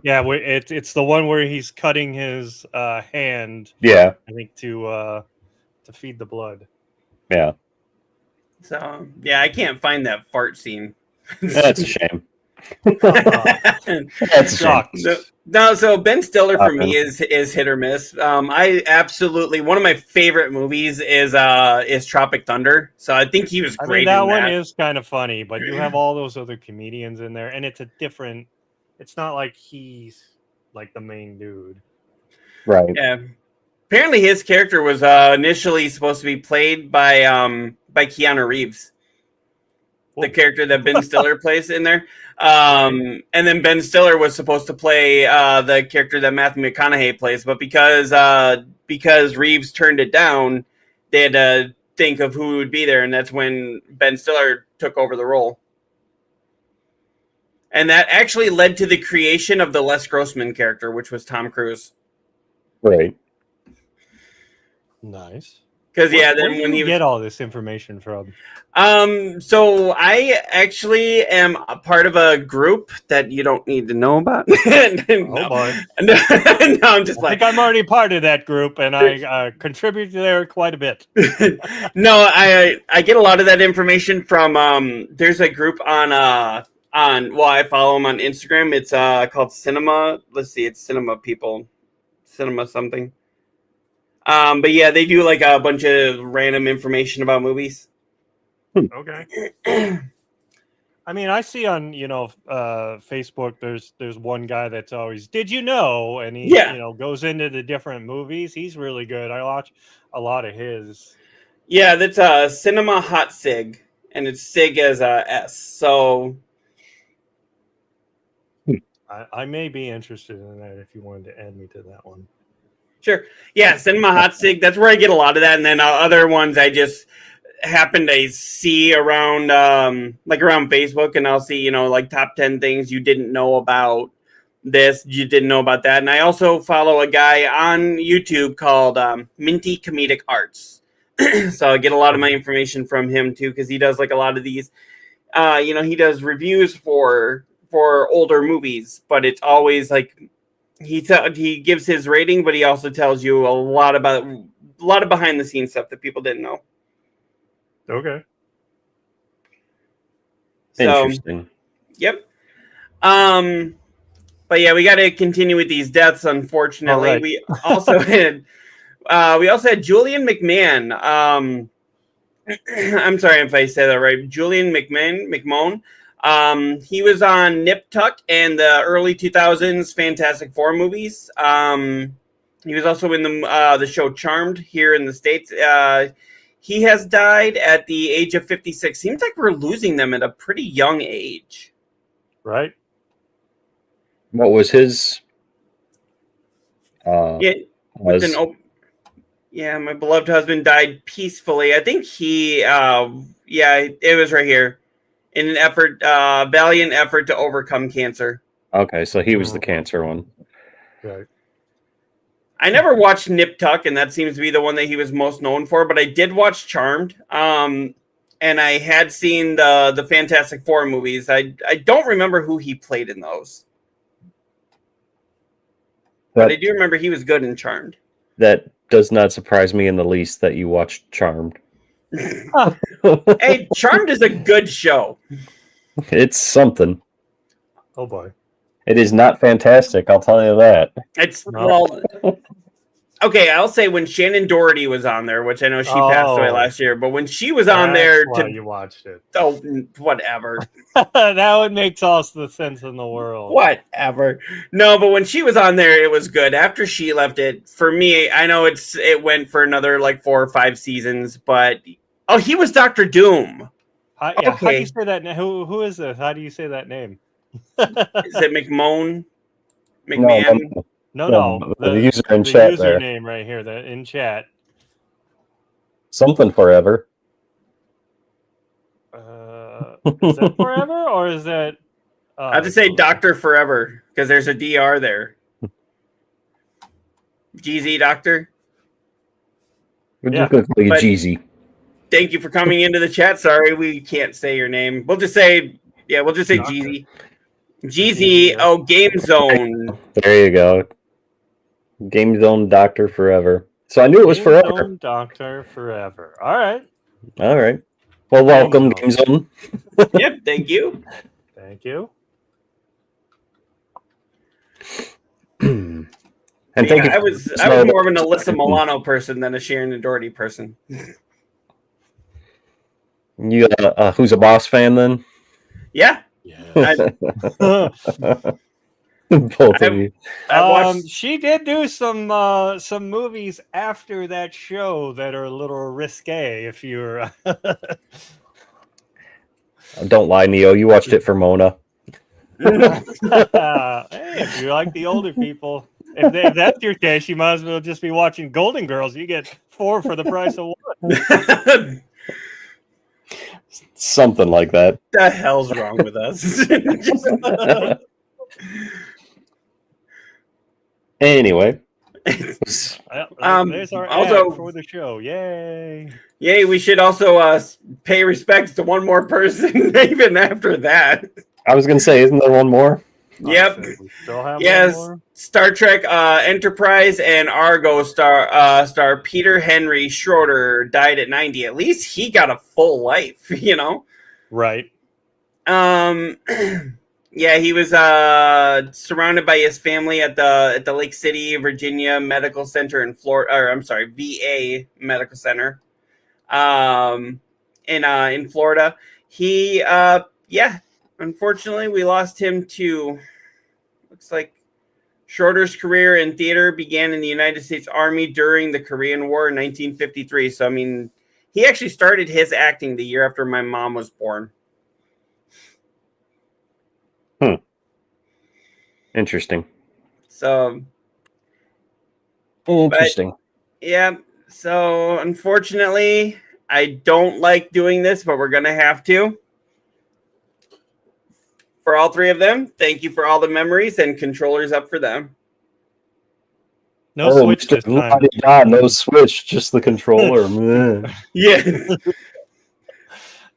[SPEAKER 3] Yeah, it's the one where he's cutting his hand.
[SPEAKER 2] Yeah.
[SPEAKER 3] I think to feed the blood.
[SPEAKER 2] Yeah.
[SPEAKER 1] So yeah, I can't find that fart scene.
[SPEAKER 2] That's a shame.
[SPEAKER 3] That's a shame.
[SPEAKER 1] No, so Ben Stiller for me is hit or miss. I absolutely one of my favorite movies is Tropic Thunder. So I think he was great.
[SPEAKER 3] That one is kind of funny, but you have all those other comedians in there, and it's a different. It's not like he's like the main dude,
[SPEAKER 2] right?
[SPEAKER 1] Yeah. Apparently, his character was initially supposed to be played by Keanu Reeves, the character that Ben Stiller plays in there. And then Ben Stiller was supposed to play the character that Matthew McConaughey plays, but because Reeves turned it down, they had to think of who would be there, and that's when Ben Stiller took over the role. And that actually led to the creation of the Les Grossman character, which was Tom Cruise.
[SPEAKER 2] Right.
[SPEAKER 3] Nice.
[SPEAKER 1] Because
[SPEAKER 3] where did you get all this information from?
[SPEAKER 1] So I actually am a part of a group that you don't need to know about.
[SPEAKER 3] No, I'm
[SPEAKER 1] just
[SPEAKER 3] like I'm already part of that group, and I contribute there quite a bit.
[SPEAKER 1] No, I get a lot of that information from there's a group on I follow them on Instagram. It's called Cinema. Let's see, it's Cinema People, Cinema something. But yeah, they do like a bunch of random information about movies.
[SPEAKER 3] Okay. I mean, I see on Facebook. There's one guy that's always, did you know? And he goes into the different movies. He's really good. I watch a lot of his.
[SPEAKER 1] Yeah, that's Cinema Hot Sig, and it's Sig as a S. So
[SPEAKER 3] I may be interested in that if you wanted to add me to that one.
[SPEAKER 1] Sure. Yeah, Cinema Hot Sig. That's where I get a lot of that, and then other ones I just happen to see around, like around Facebook, and I'll see like top 10 things you didn't know about this, you didn't know about that, and I also follow a guy on YouTube called Minty Comedic Arts. So I get a lot of my information from him too, because he does like a lot of these. He does reviews for older movies, but it's always like he gives his rating, but he also tells you a lot of behind the scenes stuff that people didn't know.
[SPEAKER 3] Okay.
[SPEAKER 1] So,
[SPEAKER 2] interesting.
[SPEAKER 1] Yep. But yeah, we got to continue with these deaths. Unfortunately,
[SPEAKER 3] right.
[SPEAKER 1] we also had Julian McMahon. I'm sorry if I say that right. Julian McMahon. He was on Nip Tuck and the early 2000s Fantastic Four movies. He was also in the show Charmed here in the States. He has died at the age of 56. Seems like we're losing them at a pretty young age.
[SPEAKER 3] Right.
[SPEAKER 2] What was his?
[SPEAKER 1] My beloved husband died peacefully. I think he, it was right here. In an effort, valiant effort to overcome cancer.
[SPEAKER 2] Okay, so he was the cancer one.
[SPEAKER 3] Right.
[SPEAKER 1] I never watched Nip Tuck, and that seems to be the one that he was most known for, but I did watch Charmed. And I had seen the Fantastic Four movies. I don't remember who he played in those. But I do remember he was good in Charmed.
[SPEAKER 2] That does not surprise me in the least that you watched Charmed.
[SPEAKER 1] Hey, Charmed is a good show.
[SPEAKER 2] It's something.
[SPEAKER 3] Oh boy.
[SPEAKER 2] It is not fantastic, I'll tell you that.
[SPEAKER 1] It's okay, I'll say when Shannon Doherty was on there, which I know she passed away last year, but when she was on there,
[SPEAKER 3] you watched it.
[SPEAKER 1] Oh, whatever.
[SPEAKER 3] That would make all the sense in the world.
[SPEAKER 1] Whatever. No, but when she was on there, it was good. After she left it, for me, I know it went for another like 4 or 5 seasons, but he was Dr. Doom.
[SPEAKER 3] How do you say that? Who is this? How do you say that name?
[SPEAKER 1] Is it McMahon?
[SPEAKER 3] No.
[SPEAKER 2] The user in chat there.
[SPEAKER 3] The username right here, in chat.
[SPEAKER 2] Something forever.
[SPEAKER 3] Is that forever or is that?
[SPEAKER 1] I have to say Dr. Forever because there's a DR there. GZ Doctor.
[SPEAKER 2] We're just going to Jeezy.
[SPEAKER 1] Thank you for coming into the chat. Sorry, we can't say your name. We'll just say Jeezy. Jeezy, Game Zone.
[SPEAKER 2] There you go. Game Zone Doctor Forever. So I knew it was
[SPEAKER 3] Game
[SPEAKER 2] forever.
[SPEAKER 3] Zone Doctor Forever. All right.
[SPEAKER 2] Well, welcome, Game Zone.
[SPEAKER 1] Yep, thank you.
[SPEAKER 3] Thank you.
[SPEAKER 2] And thank you.
[SPEAKER 1] I was more of an Alyssa Milano person than a Sharon Doherty person.
[SPEAKER 2] You Who's a Boss fan then?
[SPEAKER 1] Yeah.
[SPEAKER 2] Both of you.
[SPEAKER 3] She did do some movies after that show that are a little risque. If you're,
[SPEAKER 2] don't lie, Neo. You watched it for Mona.
[SPEAKER 3] Hey, if you like the older people, if that's your case, you might as well just be watching Golden Girls. You get 4 for the price of 1.
[SPEAKER 2] Something like that.
[SPEAKER 1] What the hell's wrong with us?
[SPEAKER 2] Anyway.
[SPEAKER 3] There's our ad for the show. Yay,
[SPEAKER 1] we should also pay respects to one more person even after that.
[SPEAKER 2] I was going to say, isn't there one more?
[SPEAKER 1] Yep.
[SPEAKER 3] We still have
[SPEAKER 1] yes,
[SPEAKER 3] one more?
[SPEAKER 1] Star Trek Enterprise and Argo star Peter Henry Schroeder died at 90. At least he got a full life,
[SPEAKER 3] Right.
[SPEAKER 1] Yeah, he was surrounded by his family at the Lake City, Virginia Medical Center in Florida. Or I'm sorry, VA Medical Center, in Florida. He unfortunately we lost him to. Looks like Schroeder's career in theater began in the United States Army during the Korean War in 1953. So I mean, he actually started his acting the year after my mom was born.
[SPEAKER 2] Interesting.
[SPEAKER 1] So
[SPEAKER 2] interesting.
[SPEAKER 1] Yeah. So unfortunately, I don't like doing this, but we're gonna have to. For all three of them, thank you for all the memories and controllers up for them.
[SPEAKER 3] No Switch this time.
[SPEAKER 2] God, no Switch, just the controller.
[SPEAKER 1] Yeah.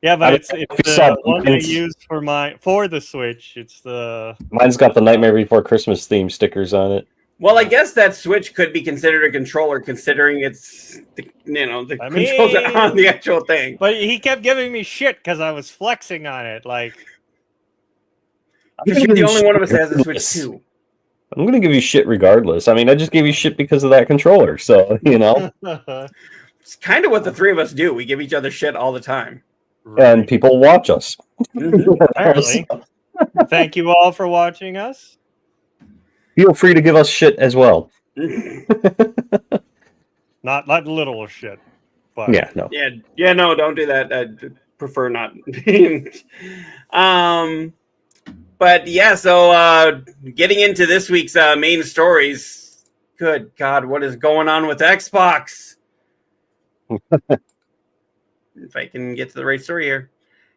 [SPEAKER 3] Yeah, but it's the one I used for the Switch. It's
[SPEAKER 2] mine's got the Nightmare Before Christmas theme stickers on it.
[SPEAKER 1] Well, I guess that Switch could be considered a controller, considering it's controls are on the actual thing.
[SPEAKER 3] But he kept giving me shit because I was flexing on it, like.
[SPEAKER 1] Because you're the only one of us that has a Switch too.
[SPEAKER 2] I'm going to give you shit regardless. I mean, I just gave you shit because of that controller, so, you know.
[SPEAKER 1] It's kind of what the three of us do. We give each other shit all the time.
[SPEAKER 2] And people watch us.
[SPEAKER 3] Apparently. Thank you all for watching us.
[SPEAKER 2] Feel free to give us shit as well.
[SPEAKER 3] Not literal shit. But
[SPEAKER 2] no.
[SPEAKER 1] Yeah, no, don't do that. I'd prefer not. But yeah, so getting into this week's main stories. Good God, what is going on with Xbox? If I can get to the right story here.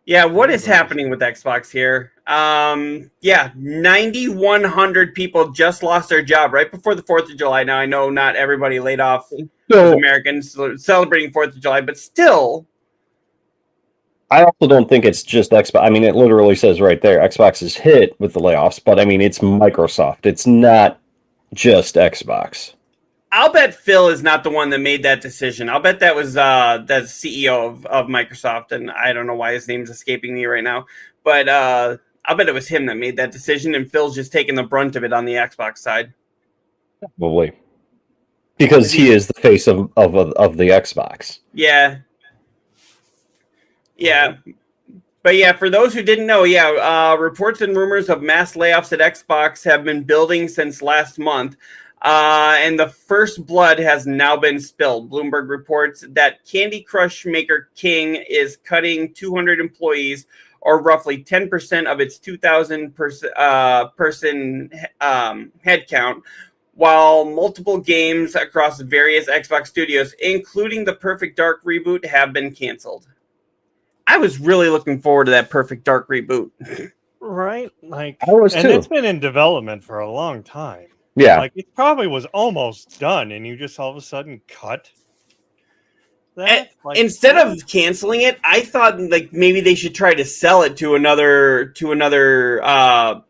[SPEAKER 1] Yeah, what is happening with Xbox here? 9,100 people just lost their job right before the 4th of July. Now, I know not everybody laid off as Americans celebrating 4th of July, but still.
[SPEAKER 2] I also don't think it's just Xbox. I mean, it literally says right there, Xbox is hit with the layoffs, but I mean, it's Microsoft. It's not just Xbox.
[SPEAKER 1] I'll bet Phil is not the one that made that decision. I'll bet that was the CEO of Microsoft, and I don't know why his name's escaping me right now. But I'll bet it was him that made that decision, and Phil's just taking the brunt of it on the Xbox side.
[SPEAKER 2] Probably. Because he is the face of the Xbox.
[SPEAKER 1] Yeah. Yeah. But yeah, for those who didn't know, reports and rumors of mass layoffs at Xbox have been building since last month. And the first blood has now been spilled. Bloomberg reports that Candy Crush maker King is cutting 200 employees, or roughly 10% of its 2,000 person headcount, while multiple games across various Xbox studios, including the Perfect Dark reboot, have been canceled. I was really looking forward to that Perfect Dark reboot.
[SPEAKER 3] Right? Like,
[SPEAKER 2] I was too.
[SPEAKER 3] It's been in development for a long time.
[SPEAKER 2] Yeah.
[SPEAKER 3] Like, it probably was almost done, and you just all of a sudden cut that.
[SPEAKER 1] Instead of canceling it, I thought like maybe they should try to sell it to another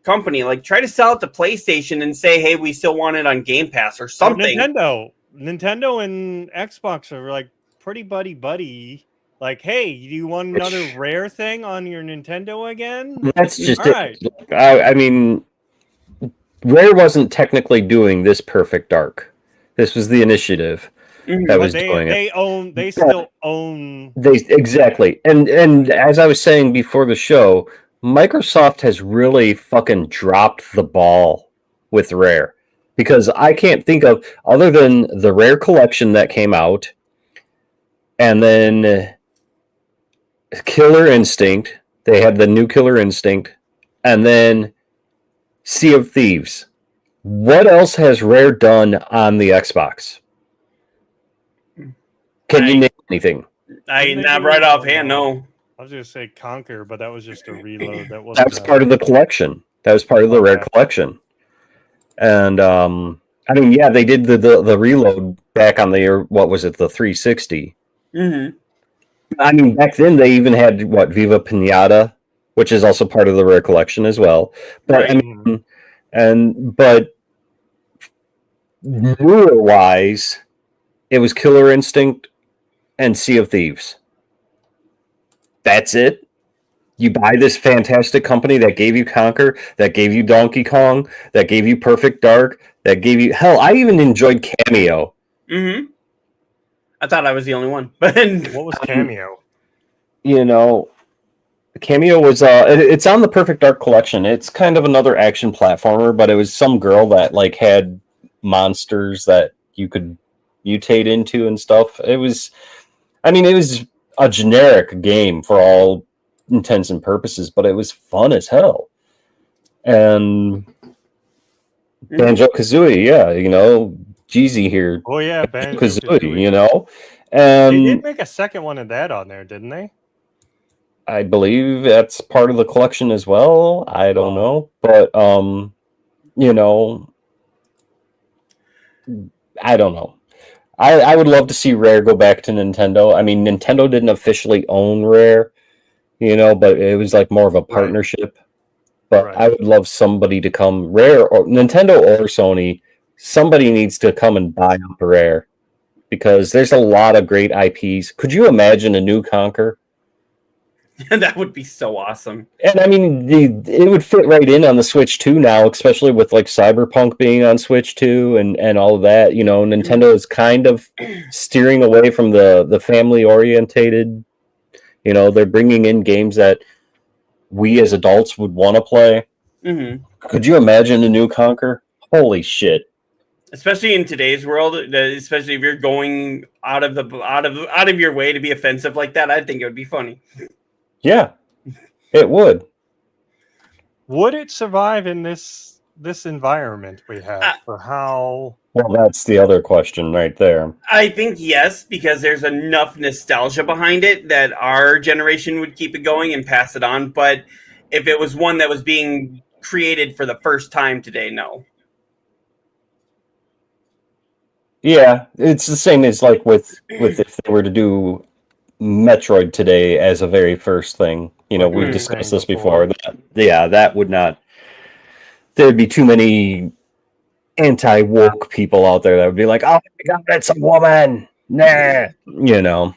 [SPEAKER 1] company. Like, try to sell it to PlayStation and say, hey, we still want it on Game Pass or something.
[SPEAKER 3] Nintendo and Xbox are like pretty buddy. Like, hey, do you want another Rare thing on your Nintendo again?
[SPEAKER 2] That's just
[SPEAKER 3] all right.
[SPEAKER 2] I mean, Rare wasn't technically doing this Perfect Dark. This was the initiative that was doing it.
[SPEAKER 3] They still own.
[SPEAKER 2] Exactly. And as I was saying before the show, Microsoft has really fucking dropped the ball with Rare, because I can't think of, other than the Rare collection that came out, and then Killer Instinct. They had the new Killer Instinct, and then Sea of Thieves. What else has Rare done on the Xbox? Can you name anything?
[SPEAKER 1] Not right offhand, no.
[SPEAKER 3] I was going to say Conquer, but that was just a reload. That was
[SPEAKER 2] part of the collection. That was part of the Rare collection. And I mean, yeah, they did the reload back on the, what was it, the 360.
[SPEAKER 1] Mm-hmm.
[SPEAKER 2] I mean, back then they even had Viva Pinata, which is also part of the Rare collection as well. But
[SPEAKER 1] right.
[SPEAKER 2] I mean, but newer wise, it was Killer Instinct and Sea of Thieves. That's it. You buy this fantastic company that gave you Conker, that gave you Donkey Kong, that gave you Perfect Dark, that gave you... Hell, I even enjoyed Cameo.
[SPEAKER 1] Mm-hmm. I thought I was the only one. But
[SPEAKER 3] what was Cameo?
[SPEAKER 2] You know, Cameo was... it's on the Perfect Dark collection. It's kind of another action platformer, but it was some girl that like had monsters that you could mutate into and stuff. It was... I mean, it was a generic game for all intents and purposes, but it was fun as hell. And Banjo-Kazooie, yeah, you know, Jeezy here.
[SPEAKER 3] Oh yeah,
[SPEAKER 2] Banjo-Kazooie, you know. And
[SPEAKER 3] they did make a second one of that on there, didn't they?
[SPEAKER 2] I believe that's part of the collection as well. I don't know, but you know, I don't know. I would love to see Rare go back to Nintendo. I mean, Nintendo didn't officially own Rare, you know, but it was like more of a partnership. But I would love somebody to come, Rare or Nintendo or Sony, somebody needs to come and buy up Rare because there's a lot of great IPs. Could you imagine a new Conker?
[SPEAKER 1] That would be so awesome.
[SPEAKER 2] And I mean, it would fit right in on the Switch 2 now, especially with like Cyberpunk being on Switch 2 and all of that. You know, Nintendo is kind of steering away from the family-orientated. You know, they're bringing in games that we as adults would want to play.
[SPEAKER 1] Mm-hmm.
[SPEAKER 2] Could you imagine a new Conker? Holy shit!
[SPEAKER 1] Especially in today's world, especially if you're going out of your way to be offensive like that, I think it would be funny.
[SPEAKER 2] Yeah, it would.
[SPEAKER 3] Would it survive in this environment we have for how?
[SPEAKER 2] Well, that's the other question right there.
[SPEAKER 1] I think yes, because there's enough nostalgia behind it that our generation would keep it going and pass it on. But if it was one that was being created for the first time today, no.
[SPEAKER 2] Yeah, it's the same as like with if they were to do Metroid today as a very first thing. You know, we've discussed this before. That would not... There'd be too many anti-woke people out there that would be like, oh my god, it's a woman! Nah! You know.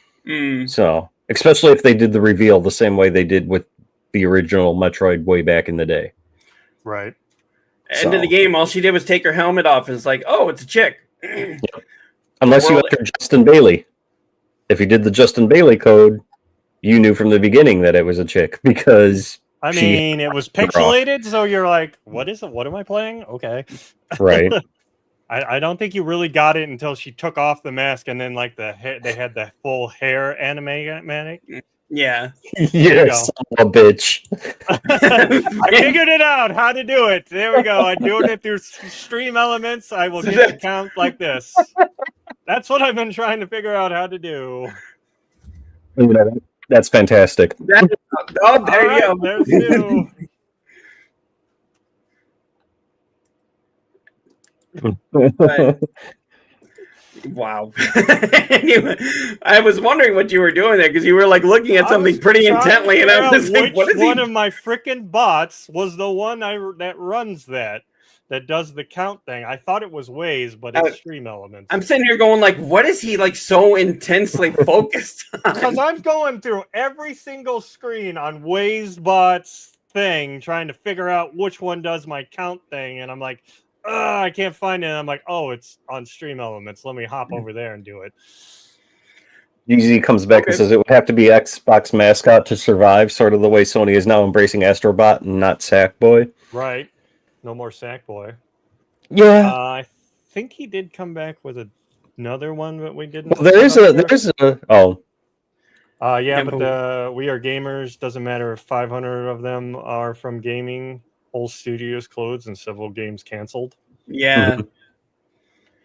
[SPEAKER 2] So, especially if they did the reveal the same way they did with the original Metroid way back in the day.
[SPEAKER 3] Right.
[SPEAKER 1] End of the game, all she did was take her helmet off and it's like, oh, it's a chick.
[SPEAKER 2] Yep. Unless you enter Justin Bailey. If you did the Justin Bailey code, you knew from the beginning that it was a chick because
[SPEAKER 3] I mean, it was pixelated, so you're like, what is it? What am I playing? Okay.
[SPEAKER 2] Right.
[SPEAKER 3] I don't think you really got it until she took off the mask and then like they had the full hair animatic.
[SPEAKER 1] Yeah.
[SPEAKER 2] You're son of a bitch.
[SPEAKER 3] I figured it out how to do it. There we go. I'm doing it through Stream Elements. I will get the count like this. That's what I've been trying to figure out how to do.
[SPEAKER 2] You know, that's fantastic.
[SPEAKER 1] There you go.
[SPEAKER 3] There's two.
[SPEAKER 1] Wow. Anyway, I was wondering what you were doing there because you were like looking at something pretty intently, and I was like, "What is
[SPEAKER 3] one of my freaking bots was the one that runs that does the count thing?" I thought it was Waze, but it's Stream Elements.
[SPEAKER 1] I'm sitting here going like, "What is he like so intensely focused on?"
[SPEAKER 3] Because I'm going through every single screen on Waze bot's thing, trying to figure out which one does my count thing, and I'm like, I can't find it. And I'm like, oh, it's on Stream Elements. Let me hop over there and do it.
[SPEAKER 2] Yeezy comes back and says it would have to be Xbox mascot to survive, sort of the way Sony is now embracing Astrobot and not Sackboy.
[SPEAKER 3] Right. No more Sackboy.
[SPEAKER 2] Yeah.
[SPEAKER 3] I think he did come back with another one, but we didn't.
[SPEAKER 2] Well, there is a. Oh.
[SPEAKER 3] Yeah, but the We Are Gamers, doesn't matter if 500 of them are from gaming. Whole studios closed and several games canceled.
[SPEAKER 1] Yeah.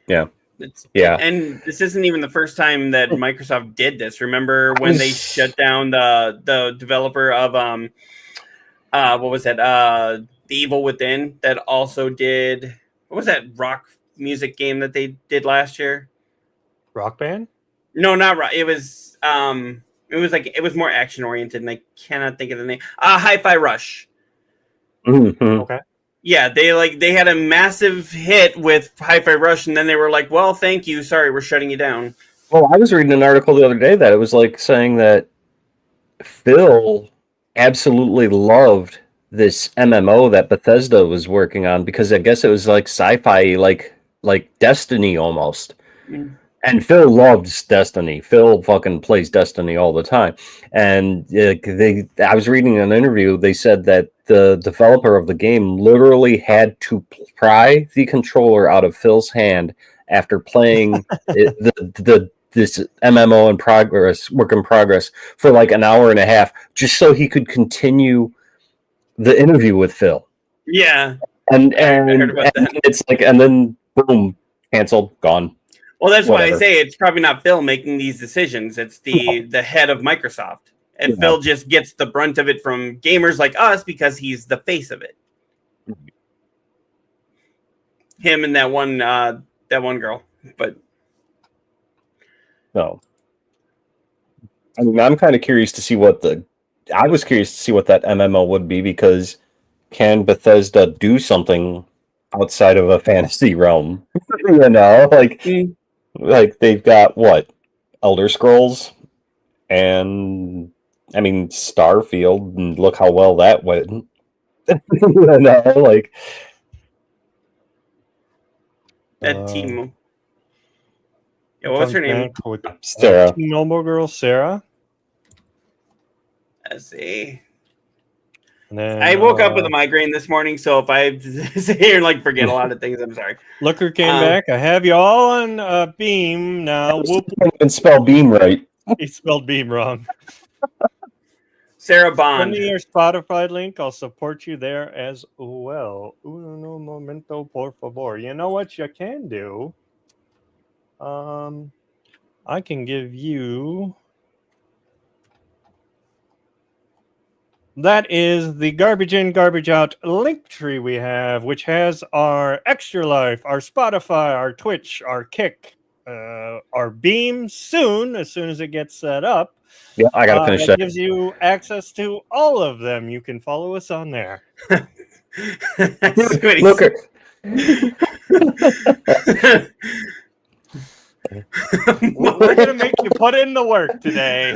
[SPEAKER 2] Yeah.
[SPEAKER 1] Yeah. And this isn't even the first time that Microsoft did this. Remember when they shut down the developer of what was that? The Evil Within that also did what was that rock music game that they did last year?
[SPEAKER 3] Rock Band?
[SPEAKER 1] No, not rock. It was more action oriented and I cannot think of the name. Hi-Fi Rush.
[SPEAKER 2] Mm-hmm.
[SPEAKER 3] Okay.
[SPEAKER 1] Yeah, they had a massive hit with Hi-Fi Rush, and then they were like, "Well, thank you, sorry, we're shutting you down."
[SPEAKER 2] Well, I was reading an article the other day that it was like saying that Phil absolutely loved this MMO that Bethesda was working on because I guess it was like sci-fi, like Destiny almost.
[SPEAKER 1] Mm.
[SPEAKER 2] And Phil loves Destiny. Phil fucking plays Destiny all the time. And I was reading an interview. They said that the developer of the game literally had to pry the controller out of Phil's hand after playing this MMO in progress, work in progress, for like an hour and a half, just so he could continue the interview with Phil.
[SPEAKER 1] Yeah,
[SPEAKER 2] and it's like, and then boom, canceled, gone.
[SPEAKER 1] Well, that's why I say it's probably not Phil making these decisions. It's the head of Microsoft. And Phil just gets the brunt of it from gamers like us because he's the face of it. Him and that one girl. But
[SPEAKER 2] no. I mean, I'm kind of curious to see I was curious to see what that MMO would be, because can Bethesda do something outside of a fantasy realm? You know, like they've got what? Elder Scrolls, and I mean Starfield, and look how well that went. You know, like
[SPEAKER 1] that team. Yeah, what was her name?
[SPEAKER 2] Sarah.
[SPEAKER 3] Noble girl Sarah.
[SPEAKER 1] Let's see.
[SPEAKER 3] Then,
[SPEAKER 1] I woke up with a migraine this morning, so if I sit here and like forget a lot of things, I'm sorry.
[SPEAKER 3] Looker came back. I have you all on Beam now.
[SPEAKER 2] Whoop. And spell Beam right.
[SPEAKER 3] He spelled Beam wrong.
[SPEAKER 1] Sarah Bond.
[SPEAKER 3] Send me your Spotify link. I'll support you there as well. Uno momento, por favor. You know what you can do? I can give you. That is the Garbage In, Garbage Out link tree we have, which has our Extra Life, our Spotify, our Twitch, our Kick, our Beam soon, as soon as it gets set up.
[SPEAKER 2] Yeah, I gotta finish that.
[SPEAKER 3] It gives you access to all of them. You can follow us on there.
[SPEAKER 2] Look at.
[SPEAKER 3] We're gonna make you put in the work today.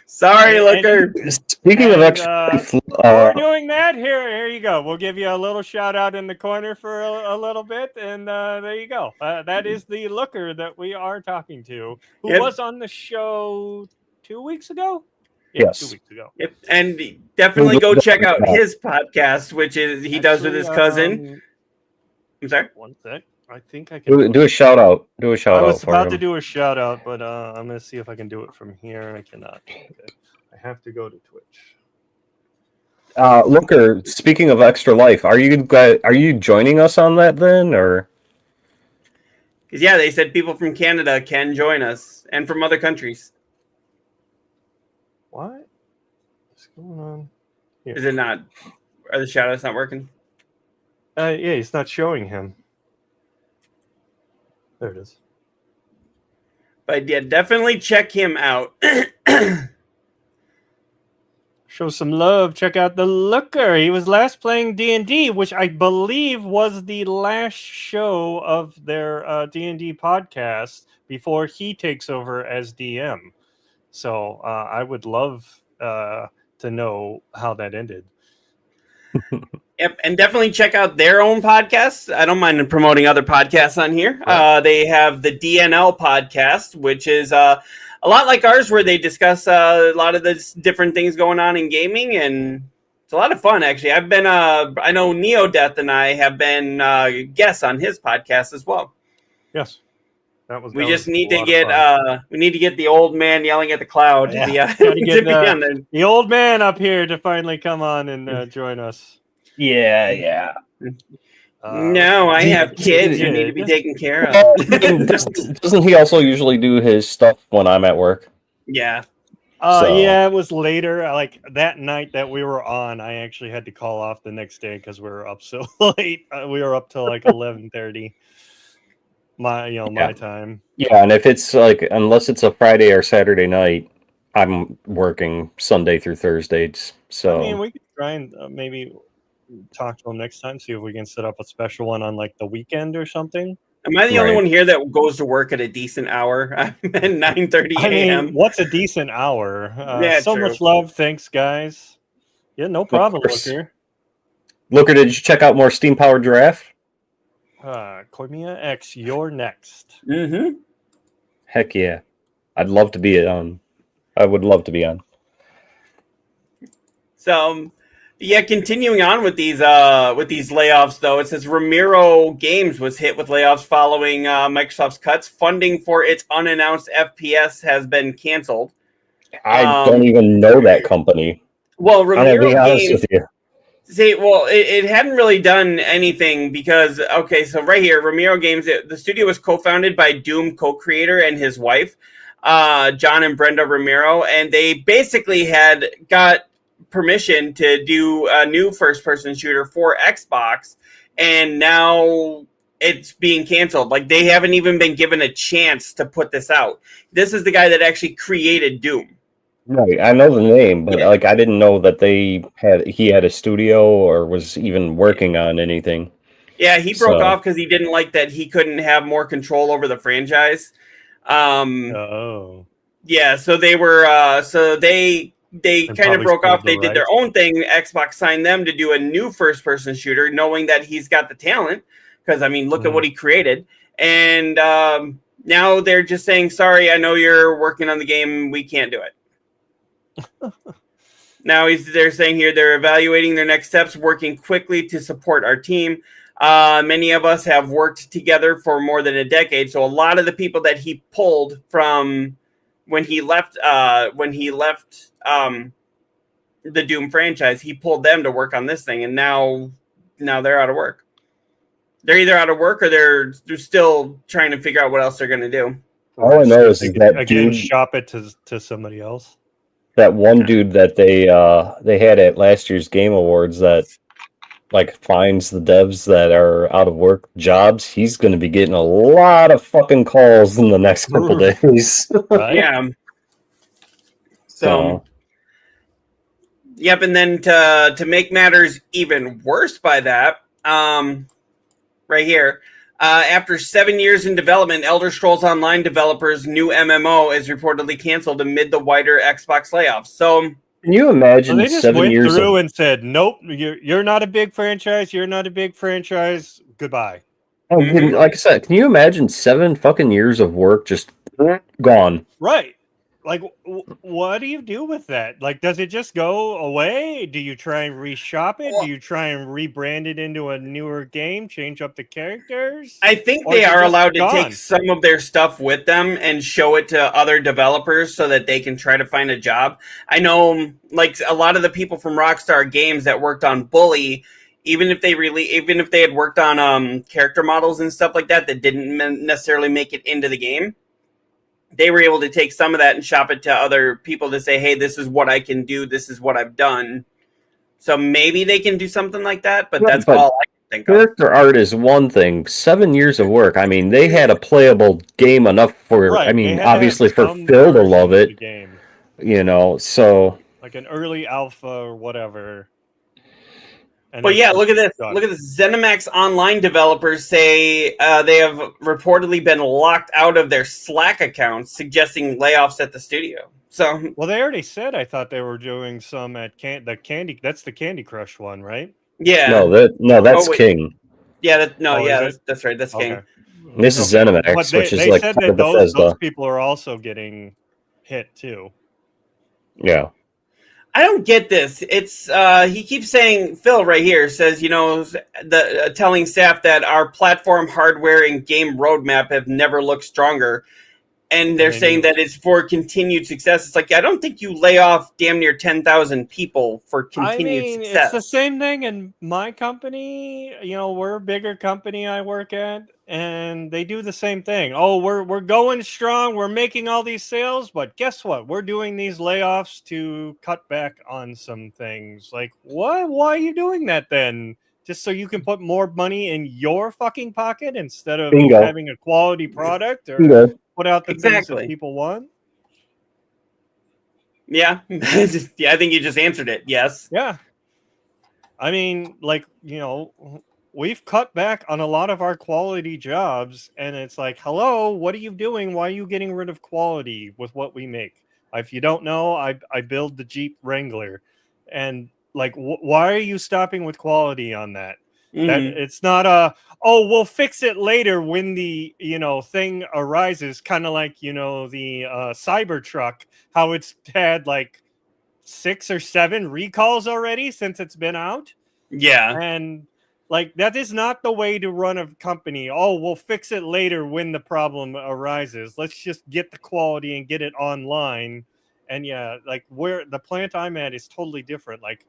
[SPEAKER 1] Sorry, Looker.
[SPEAKER 2] Speaking of extra,
[SPEAKER 3] we're doing that. Here you go. We'll give you a little shout out in the corner for a little bit, and there you go. That is the Looker that we are talking to, who was on the show 2 weeks ago.
[SPEAKER 2] Yes,
[SPEAKER 3] 2 weeks ago.
[SPEAKER 1] Yep, and definitely go check out his podcast, which is he does with his cousin. I'm sorry.
[SPEAKER 3] One sec. I think I can
[SPEAKER 2] do a shout out. Do a shout out.
[SPEAKER 3] I was about to do a shout out, but I'm going to see if I can do it from here. I cannot. Okay. I have to go to Twitch.
[SPEAKER 2] Looker, speaking of Extra Life, are you joining us on that then, or?
[SPEAKER 1] Because yeah, they said people from Canada can join us, and from other countries.
[SPEAKER 3] What? What's going on here?
[SPEAKER 1] Is it not? Are the shout outs not working?
[SPEAKER 3] Yeah, it's not showing him. There it is.
[SPEAKER 1] But yeah, definitely check him out.
[SPEAKER 3] Show some love. Check out the Looker. He was last playing D&D, which I believe was the last show of their D&D podcast before he takes over as DM. So I would love to know how that ended.
[SPEAKER 1] Yep, and definitely check out their own podcasts. I don't mind promoting other podcasts on here. They have the DNL podcast, which is a lot like ours, where they discuss a lot of the different things going on in gaming, and it's a lot of fun, actually. I've been, I know Neodeath and I have been guests on his podcast as well.
[SPEAKER 3] Yes.
[SPEAKER 1] We need to get the old man yelling at the cloud to be on there.
[SPEAKER 3] The old man up here to finally come on and join us.
[SPEAKER 2] Yeah.
[SPEAKER 1] No, I have kids who need to be taken care of.
[SPEAKER 2] Doesn't he also usually do his stuff when I'm at work?
[SPEAKER 1] Yeah.
[SPEAKER 3] Yeah, it was later. Like that night that we were on, I actually had to call off the next day because we were up so late. We were up till like 11:30. My time.
[SPEAKER 2] Yeah, and if it's like, unless it's a Friday or Saturday night, I'm working Sunday through Thursdays. So
[SPEAKER 3] I mean, we could try and maybe talk to him next time, see if we can set up a special one on like the weekend or something.
[SPEAKER 1] Am I the only one here that goes to work at a decent hour? I'm at 9:30 a.m.
[SPEAKER 3] I mean, what's a decent hour?
[SPEAKER 1] Yeah,
[SPEAKER 3] so
[SPEAKER 1] true.
[SPEAKER 3] much love. Thanks, guys. Yeah, no problem, Looker.
[SPEAKER 2] Looker, did you check out more steam-powered giraffe?
[SPEAKER 3] KoimiaX, you're next.
[SPEAKER 1] Mm-hmm.
[SPEAKER 2] Heck yeah. I'd love to be on. I would love to be on.
[SPEAKER 1] So, yeah, continuing on with these layoffs, though, it says Ramiro Games was hit with layoffs following Microsoft's cuts. Funding for its unannounced FPS has been canceled.
[SPEAKER 2] I don't even know that company.
[SPEAKER 1] Well, Ramiro
[SPEAKER 2] be honest
[SPEAKER 1] Games.
[SPEAKER 2] with you.
[SPEAKER 1] See, well, it hadn't really done anything because, okay, so right here, Ramiro Games, the studio was co-founded by Doom co-creator and his wife, John and Brenda Ramiro, and they basically had got permission to do a new first-person shooter for Xbox, and now it's being canceled. Like, they haven't even been given a chance to put this out. This is the guy that actually created Doom.
[SPEAKER 2] Right, I know the name, but like I didn't know that he had a studio or was even working on anything.
[SPEAKER 1] Yeah, he broke off because he didn't like that he couldn't have more control over the franchise. Yeah, so they were they kind of broke off. They did their own thing. Xbox signed them to do a new first-person shooter, knowing that he's got the talent. Because I mean, look at what he created, and now they're just saying, "Sorry, I know you're working on the game. We can't do it." Now they're saying here they're evaluating their next steps, working quickly to support our team. Many of us have worked together for more than a decade, so a lot of the people that he pulled from when he left the Doom franchise, he pulled them to work on this thing, and now they're out of work. They're either out of work or they're still trying to figure out what else they're going to do.
[SPEAKER 2] All I know is that dude
[SPEAKER 3] shop it to somebody else.
[SPEAKER 2] That one dude that they had at last year's Game Awards that like finds the devs that are out of work jobs, he's going to be getting a lot of fucking calls in the next couple days.
[SPEAKER 1] Right? Yeah. So, yep. And then to make matters even worse by that, right here, after 7 years in development, Elder Scrolls Online developers' new MMO is reportedly canceled amid the wider Xbox layoffs. So,
[SPEAKER 2] can you imagine?
[SPEAKER 3] So they just went through and said, "Nope, you're not a big franchise. You're not a big franchise. Goodbye."
[SPEAKER 2] Oh, like I said, can you imagine 7 fucking years of work just gone?
[SPEAKER 3] Right. Like, what do you do with that? Like, does it just go away? Do you try and reshop it? Do you try and rebrand it into a newer game, change up the characters?
[SPEAKER 1] I think they are allowed to take some of their stuff with them and show it to other developers so that they can try to find a job. I know, like, a lot of the people from Rockstar Games that worked on Bully, even if they had worked on character models and stuff like that didn't necessarily make it into the game, they were able to take some of that and shop it to other people to say, hey, this is what I can do. This is what I've done. So maybe they can do something like that, but that's all I can think of.
[SPEAKER 2] Character art is one thing. 7 years of work. I mean, they had a playable game enough for, I mean, obviously for Phil to love it. You know, so.
[SPEAKER 3] Like an early alpha or whatever.
[SPEAKER 1] But yeah, look at this. Look at this. ZeniMax Online developers say they have reportedly been locked out of their Slack accounts, suggesting layoffs at the studio. So,
[SPEAKER 3] well, they already said. I thought they were doing some at the Candy. That's the Candy Crush one, right?
[SPEAKER 1] Yeah.
[SPEAKER 2] That's King.
[SPEAKER 1] Yeah. That's right. That's King.
[SPEAKER 2] This is ZeniMax, which is like
[SPEAKER 3] said that those people are also getting hit too.
[SPEAKER 2] Yeah.
[SPEAKER 1] I don't get this. It's he keeps saying, Phil right here says, you know, telling staff that our platform hardware and game roadmap have never looked stronger. And they're saying that it's for continued success. It's like, I don't think you lay off damn near 10,000 people for continued success.
[SPEAKER 3] It's the same thing in my company. You know, we're a bigger company I work at, and they do the same thing. Oh, we're going strong. We're making all these sales, but guess what? We're doing these layoffs to cut back on some things. Like, what? Why are you doing that then? Just so you can put more money in your fucking pocket instead of having a quality product or put out the things that people want?
[SPEAKER 1] Yeah. Yeah, I think you just answered it. Yes.
[SPEAKER 3] Yeah. I mean, like, you know, we've cut back on a lot of our quality jobs, and it's like, hello, what are you doing? Why are you getting rid of quality with what we make? If you don't know, I build the Jeep Wrangler, and like, why are you stopping with quality on that? That it's not we'll fix it later when the thing arises, kind of like the Cybertruck, how it's had like 6 or 7 recalls already since it's been out.
[SPEAKER 1] Yeah.
[SPEAKER 3] And like, that is not the way to run a company. Oh, we'll fix it later when the problem arises. Let's just get the quality and get it online. And yeah, like, where the plant I'm at is totally different. Like,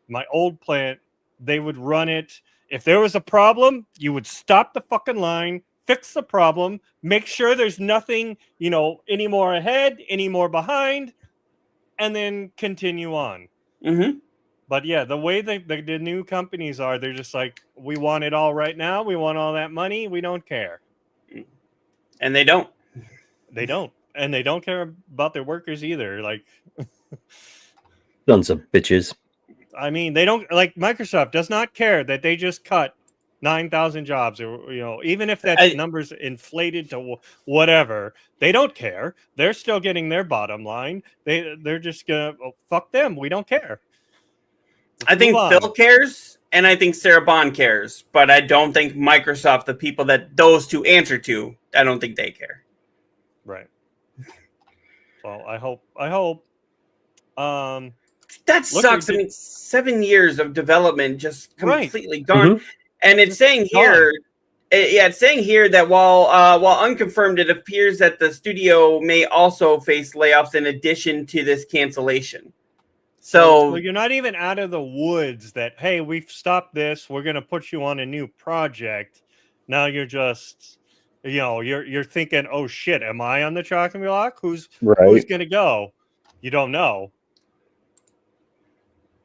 [SPEAKER 3] my old plant, they would run it. If there was a problem, you would stop the fucking line, fix the problem, make sure there's nothing, any more ahead, any more behind, and then continue on. But yeah, the way the new companies are, they're just like, we want it all right now. We want all that money. We don't care.
[SPEAKER 1] And they don't.
[SPEAKER 3] They don't. And they don't care about their workers either. Like,
[SPEAKER 2] sons of bitches.
[SPEAKER 3] I mean, they don't, like, Microsoft does not care that they just cut 9,000 jobs, or even if that number's inflated to whatever, they don't care. They're still getting their bottom line. They're just gonna fuck them. We don't care.
[SPEAKER 1] I think Phil cares, and I think Sarah Bond cares, but I don't think Microsoft, the people that those two answer to, I don't think they care.
[SPEAKER 3] Right. Well, I hope.
[SPEAKER 1] That sucks. I mean, 7 years of development just completely gone. And it's saying here, it's saying here that while unconfirmed, it appears that the studio may also face layoffs in addition to this cancellation. So
[SPEAKER 3] you're not even out of the woods that, hey, we've stopped this, we're going to put you on a new project. Now you're just, you're thinking, oh shit, am I on the chopping block? Who's going to go? You don't know.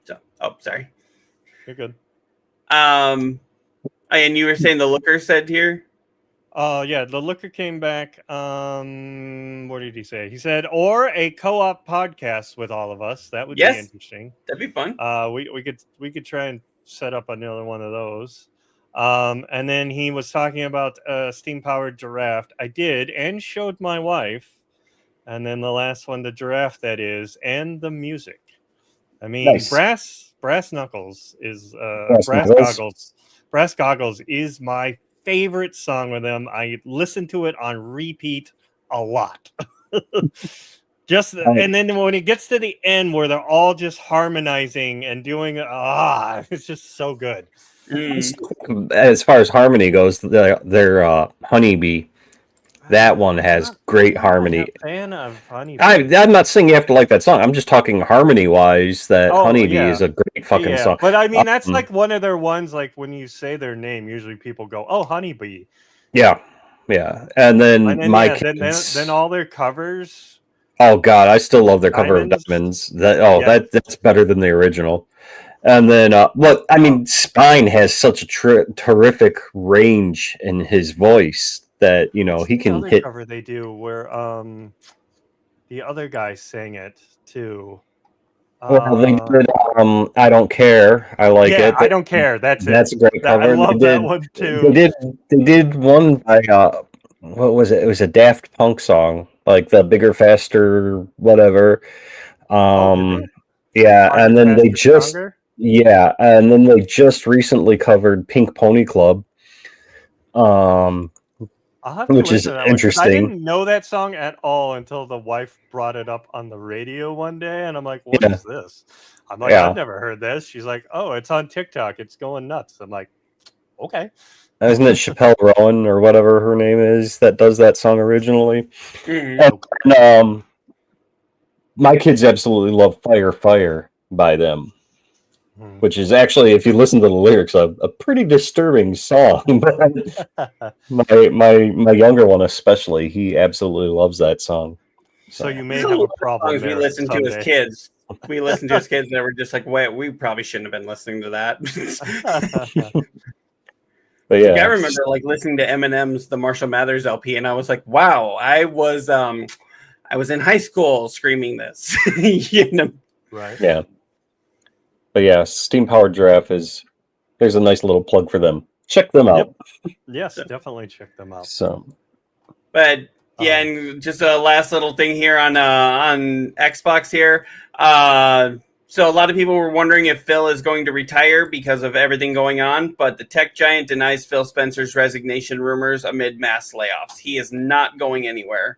[SPEAKER 1] So, oh, sorry.
[SPEAKER 3] You're good.
[SPEAKER 1] And you were saying the Looker said here?
[SPEAKER 3] Yeah, the Looker came back. What did he say? He said, or a co-op podcast with all of us. That would be interesting.
[SPEAKER 1] That'd be fun.
[SPEAKER 3] We could try and set up another one of those. And then he was talking about steam powered giraffe. I did and showed my wife. And then the last one, the giraffe, that is, and the music. I mean, nice. Brass Knuckles is Brass Goggles is my favorite song with them. I listen to it on repeat a lot. And then when it gets to the end where they're all just harmonizing and doing it's just so good.
[SPEAKER 2] As far as harmony goes, their Honeybee, that one has great harmony.
[SPEAKER 3] I'm a fan of Honeybee.
[SPEAKER 2] I'm not saying you have to like that song. I'm just talking harmony wise. That Honeybee is a great fucking song.
[SPEAKER 3] But I mean, that's like one of their ones. Like when you say their name, usually people go, "Oh, Honeybee."
[SPEAKER 2] Yeah. And then my kids,
[SPEAKER 3] then all their covers.
[SPEAKER 2] Oh God, I still love their cover of Diamonds. That's better than the original. And then, Spine has such a terrific range in his voice that he can hit.
[SPEAKER 3] Cover they do where the other guy sang it too.
[SPEAKER 2] Well, they did. I don't care. I like it.
[SPEAKER 3] I don't care. That's
[SPEAKER 2] a great cover.
[SPEAKER 3] I love that one too.
[SPEAKER 2] They did one by what was it? It was a Daft Punk song, like the Bigger, Faster, whatever. And then they just Stronger? And then they just recently covered Pink Pony Club. Which is interesting.
[SPEAKER 3] I didn't know that song at all until the wife brought it up on the radio one day, and I'm like, "What is this?" I'm like, "I've never heard this." She's like, "Oh, it's on TikTok. It's going nuts." I'm like, "Okay."
[SPEAKER 2] Isn't it Chappelle Rowan or whatever her name is that does that song originally? And, my kids absolutely love "Fire, Fire" by them. Which is actually, if you listen to the lyrics, a pretty disturbing song. But my younger one especially, he absolutely loves that song.
[SPEAKER 3] So you may have a problem.
[SPEAKER 1] We listen to as kids. We listened to as kids that were just like, wait, we probably shouldn't have been listening to that.
[SPEAKER 2] But yeah,
[SPEAKER 1] I remember like listening to Eminem's The Marshall Mathers LP, and I was like, wow, I was in high school screaming this.
[SPEAKER 3] Right?
[SPEAKER 2] Yeah. But yeah, Steam Powered Giraffe is There's a nice little plug for them. Check them out.
[SPEAKER 3] Yep. Yes, definitely check them out.
[SPEAKER 2] So,
[SPEAKER 1] but yeah, and just a last little thing here on Xbox here. So a lot of people were wondering if Phil is going to retire because of everything going on, but the tech giant denies Phil Spencer's resignation rumors amid mass layoffs. He is not going anywhere.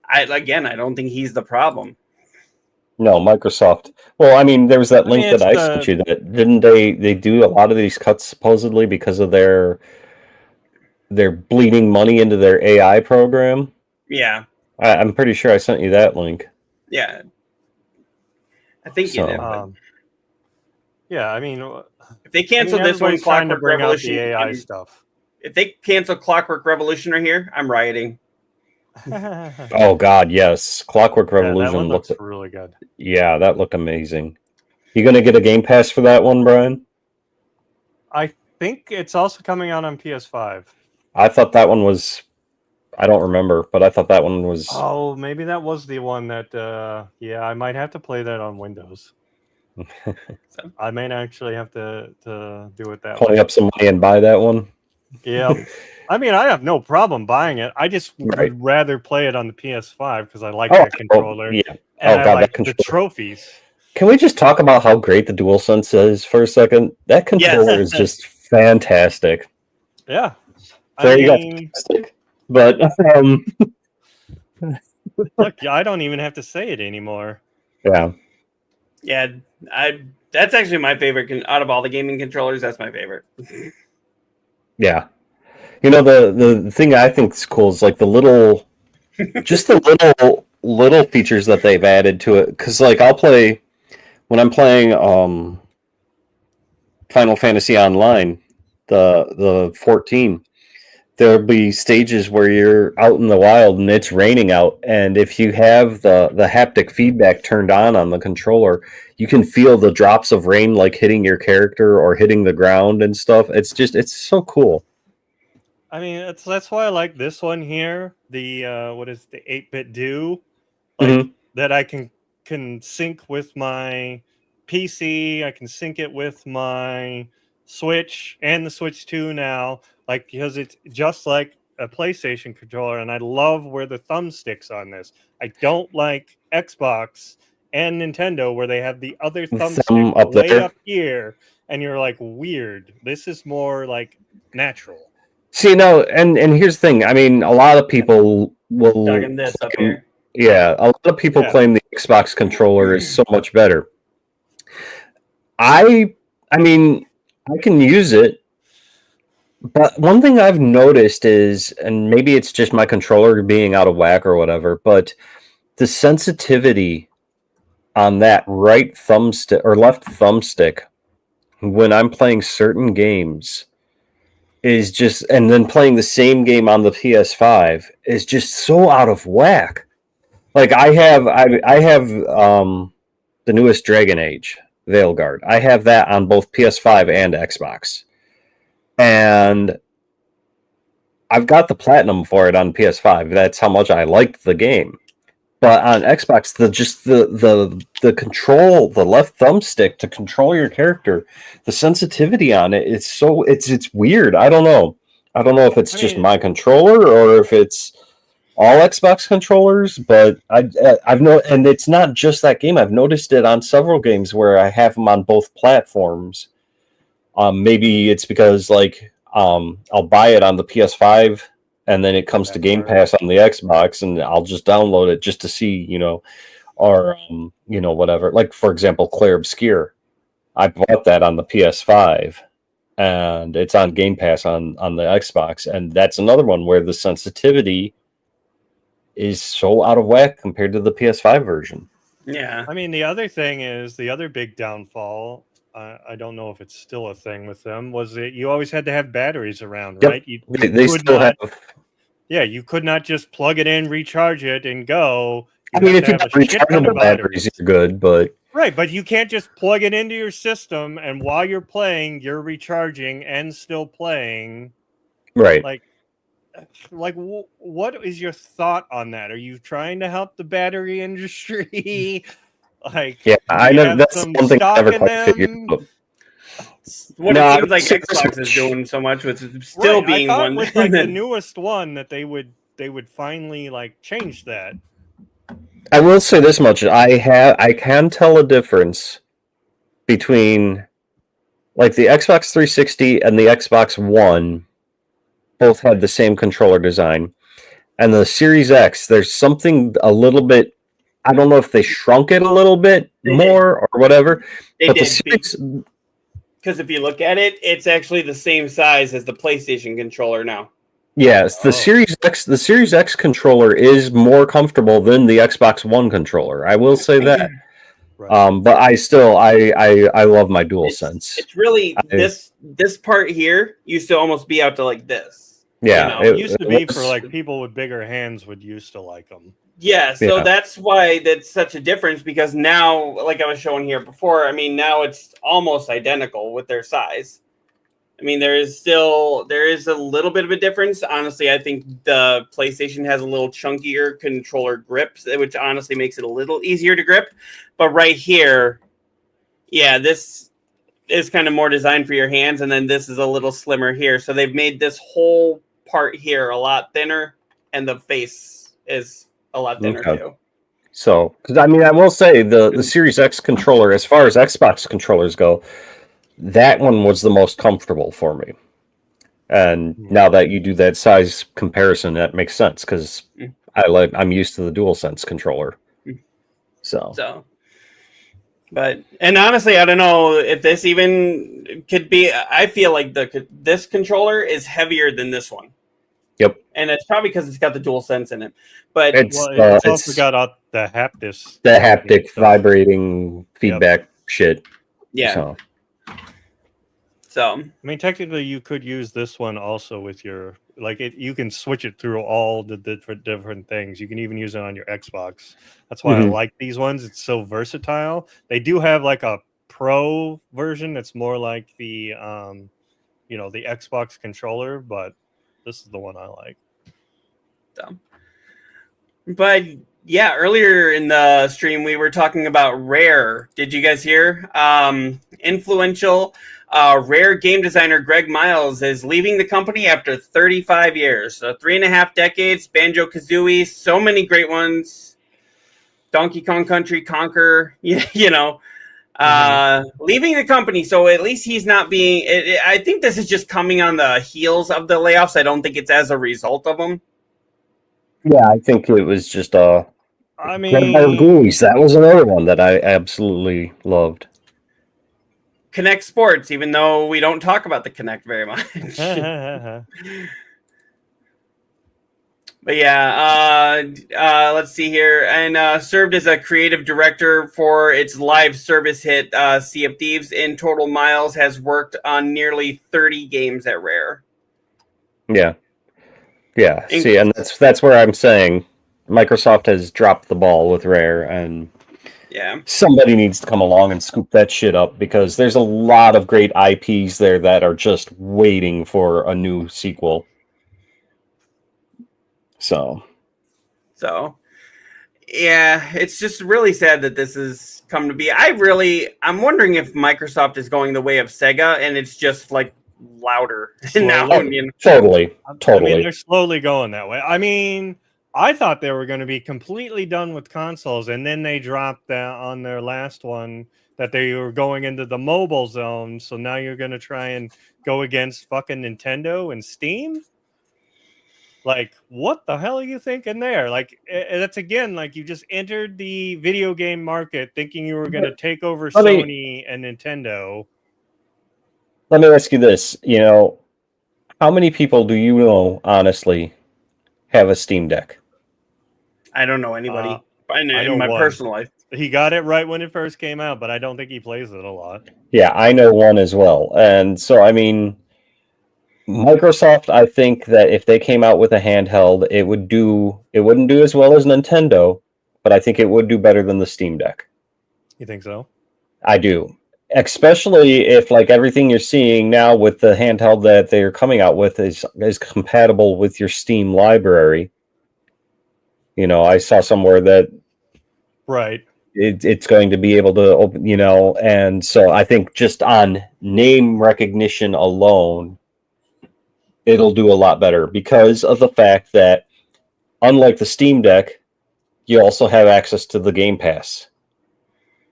[SPEAKER 1] I don't think he's the problem.
[SPEAKER 2] No, Microsoft. Well, I mean, there was that link that I sent you. That didn't they do a lot of these cuts supposedly because of their bleeding money into their AI program?
[SPEAKER 1] Yeah,
[SPEAKER 2] I'm pretty sure I sent you that link.
[SPEAKER 1] Yeah, I think you did.
[SPEAKER 3] Yeah, I mean,
[SPEAKER 1] if they cancel this one, Clockwork Revolution,
[SPEAKER 3] the AI stuff.
[SPEAKER 1] If they cancel Clockwork Revolution here, I'm rioting.
[SPEAKER 2] Oh God, yes, Clockwork Revolution
[SPEAKER 3] that looks really good.
[SPEAKER 2] Yeah, that looked amazing. You gonna get a Game Pass for that one, Brian?
[SPEAKER 3] I think it's also coming out on PS5.
[SPEAKER 2] I thought that one was. I don't remember, but I thought that one was.
[SPEAKER 3] Oh, maybe that was the one that. Yeah, I might have to play that on Windows. I may actually have to do it that way.
[SPEAKER 2] Pulling up some money and buy that one.
[SPEAKER 3] Yeah. I mean, I have no problem buying it. I just would rather play it on the PS5 because I like that controller.
[SPEAKER 2] Yeah.
[SPEAKER 3] And I like the trophies.
[SPEAKER 2] Can we just talk about how great the DualSense is for a second? That controller is just fantastic.
[SPEAKER 3] Yeah.
[SPEAKER 2] Very fantastic. But
[SPEAKER 3] look, I don't even have to say it anymore.
[SPEAKER 2] Yeah.
[SPEAKER 1] Yeah, that's actually my favorite out of all the gaming controllers. That's my favorite.
[SPEAKER 2] Yeah. You know, the thing I think is cool is like the little features that they've added to it. Because like when I'm playing Final Fantasy Online, the 14, there'll be stages where you're out in the wild and it's raining out, and if you have the haptic feedback turned on the controller, you can feel the drops of rain like hitting your character or hitting the ground and stuff. It's so cool.
[SPEAKER 3] I mean, that's why I like this one here. The what is the 8-bit do, that I can sync with my PC. I can sync it with my Switch and the Switch 2 now, like, because it's just like a PlayStation controller, and I love where the thumbstick's on this. I don't like Xbox and Nintendo where they have the other thumbstick up here, and you're like, weird. This is more like natural.
[SPEAKER 2] See, no, and here's the thing. I mean, a lot of people will.
[SPEAKER 1] This up here.
[SPEAKER 2] Yeah, a lot of people claim the Xbox controller is so much better. I mean, I can use it, but one thing I've noticed is, and maybe it's just my controller being out of whack or whatever, but the sensitivity on that right thumbstick or left thumbstick when I'm playing certain games is just, and then playing the same game on the PS5 is just so out of whack. Like I have the newest Dragon Age Veilguard. I have that on both PS5 and Xbox, and I've got the platinum for it on PS5. That's how much I liked the game. But on Xbox, the control, the left thumbstick to control your character, the sensitivity on it, it's weird. I don't know if it's just my controller or if it's all Xbox controllers. But I've and it's not just that game. I've noticed it on several games where I have them on both platforms. Maybe it's because like I'll buy it on the PS5. And then it comes to Game Pass on the Xbox, and I'll just download it just to see, or whatever. Like for example, Clair Obscur, I bought that on the PS5, and it's on Game Pass on the Xbox, and that's another one where the sensitivity is so out of whack compared to the PS5 version.
[SPEAKER 1] Yeah,
[SPEAKER 3] I mean, the other thing is the other big downfall. I don't know if it's still a thing with them, was that you always had to have batteries around, right?
[SPEAKER 2] They still have.
[SPEAKER 3] Yeah, you could not just plug it in, recharge it, and go.
[SPEAKER 2] I mean, if you have rechargeable batteries, you're good, but...
[SPEAKER 3] Right, but you can't just plug it into your system, and while you're playing, you're recharging and still playing.
[SPEAKER 2] Right.
[SPEAKER 3] Like, what is your thought on that? Are you trying to help the battery industry? Like,
[SPEAKER 2] yeah, I know that's one thing I never quite figured out.
[SPEAKER 1] what it seems like Xbox is doing so much with still being
[SPEAKER 3] I thought
[SPEAKER 1] one.
[SPEAKER 3] with like the newest one that they would finally like change that.
[SPEAKER 2] I will say this much: I can tell a difference between like the Xbox 360 and the Xbox One. Both had the same controller design, and the Series X. There's something a little bit. I don't know if they shrunk it a little bit more or whatever.
[SPEAKER 1] But the Series, because if you look at it, it's actually the same size as the PlayStation controller now.
[SPEAKER 2] Yes, the Series X. The Series X controller is more comfortable than the Xbox One controller. I will say that. Right. But I still I love my DualSense.
[SPEAKER 1] It's really this part here used to almost be out to like this.
[SPEAKER 2] Yeah,
[SPEAKER 3] it used to be for like people with bigger hands would used to like them.
[SPEAKER 1] Yeah, so that's why that's such a difference, because now, like I was showing here before, I mean, now it's almost identical with their size. I mean, there is a little bit of a difference. Honestly, I think the PlayStation has a little chunkier controller grips, which honestly makes it a little easier to grip. But right here, yeah, this is kind of more designed for your hands, and then this is a little slimmer here. So they've made this whole part here a lot thinner, and the face is a lot thinner too.
[SPEAKER 2] So, because I mean, I will say the Series X controller, as far as Xbox controllers go, that one was the most comfortable for me. And now that you do that size comparison, that makes sense, because I'm used to the DualSense controller. So.
[SPEAKER 1] But, and honestly, I don't know if this even could be. I feel like this controller is heavier than this one.
[SPEAKER 2] Yep.
[SPEAKER 1] And it's probably because it's got the DualSense in it. But
[SPEAKER 3] it's also got the
[SPEAKER 2] haptic vibrating feedback shit.
[SPEAKER 1] Yeah. So
[SPEAKER 3] I mean, technically, you could use this one also with your you can switch it through all the different things. You can even use it on your Xbox. That's why I like these ones. It's so versatile. They do have like a Pro version that's more like the the Xbox controller, but this is the one I like.
[SPEAKER 1] So, but yeah, earlier in the stream we were talking about Rare. Did you guys hear? Influential Rare game designer Greg Miles is leaving the company after 35 years. So 3.5 decades, Banjo-Kazooie, so many great ones. Donkey Kong Country, Conquer, leaving the company. So at least he's not being... I think this is just coming on the heels of the layoffs. I don't think it's as a result of them.
[SPEAKER 2] Yeah, I think it was just...
[SPEAKER 3] I mean...
[SPEAKER 2] That was another one that I absolutely loved.
[SPEAKER 1] Kinect Sports, even though we don't talk about the Kinect very much. But yeah, let's see here. And served as a creative director for its live service hit Sea of Thieves. In total, Miles has worked on nearly 30 games at Rare.
[SPEAKER 2] Yeah. Yeah. See, and that's where I'm saying Microsoft has dropped the ball with Rare, and somebody needs to come along and scoop that shit up, because there's a lot of great IPs there that are just waiting for a new sequel. So yeah, it's just really sad that this has come to be. I'm wondering if Microsoft is going the way of Sega, and it's just like louder now. Totally.
[SPEAKER 3] I mean, they're slowly going that way. I mean, I thought they were going to be completely done with consoles, and then they dropped that on their last one that they were going into the mobile zone. So now you're going to try and go against fucking Nintendo and Steam? Like, what the hell are you thinking there? Like, that's again, like you just entered the video game market thinking you were going to take over Sony and Nintendo.
[SPEAKER 2] Let me ask you this. How many people do you know, honestly, have a Steam Deck?
[SPEAKER 1] I don't know anybody in my personal life.
[SPEAKER 3] He got it right when it first came out, but I don't think he plays it a lot.
[SPEAKER 2] Yeah, I know one as well. And so, I mean, Microsoft, I think that if they came out with a handheld, it wouldn't do as well as Nintendo, but I think it would do better than the Steam Deck.
[SPEAKER 3] You think so?
[SPEAKER 2] I do. Especially if, like, everything you're seeing now with the handheld that they're coming out with is compatible with your Steam library. I saw somewhere that...
[SPEAKER 3] Right.
[SPEAKER 2] it's going to be able to open, and so I think just on name recognition alone, it'll do a lot better because of the fact that, unlike the Steam Deck, you also have access to the Game Pass.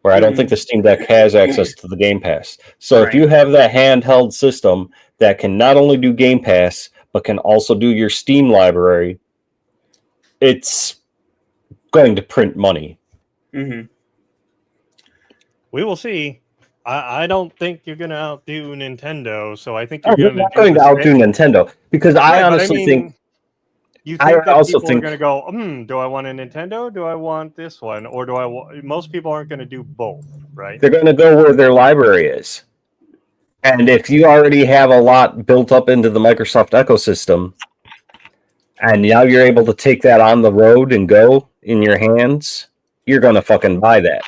[SPEAKER 2] Where I don't think the Steam Deck has access to the Game Pass. So if you have that handheld system that can not only do Game Pass, but can also do your Steam library, it's going to print money.
[SPEAKER 1] Mm-hmm.
[SPEAKER 3] We will see. I don't think you're going to outdo Nintendo, so I think
[SPEAKER 2] you're not going to outdo Nintendo because I honestly think.
[SPEAKER 3] You think that people are going to go, do I want a Nintendo? Do I want this one? Or do I want... Most people aren't going to do both, right?
[SPEAKER 2] They're going to go where their library is. And if you already have a lot built up into the Microsoft ecosystem, and now you're able to take that on the road and go in your hands, you're going to fucking buy that.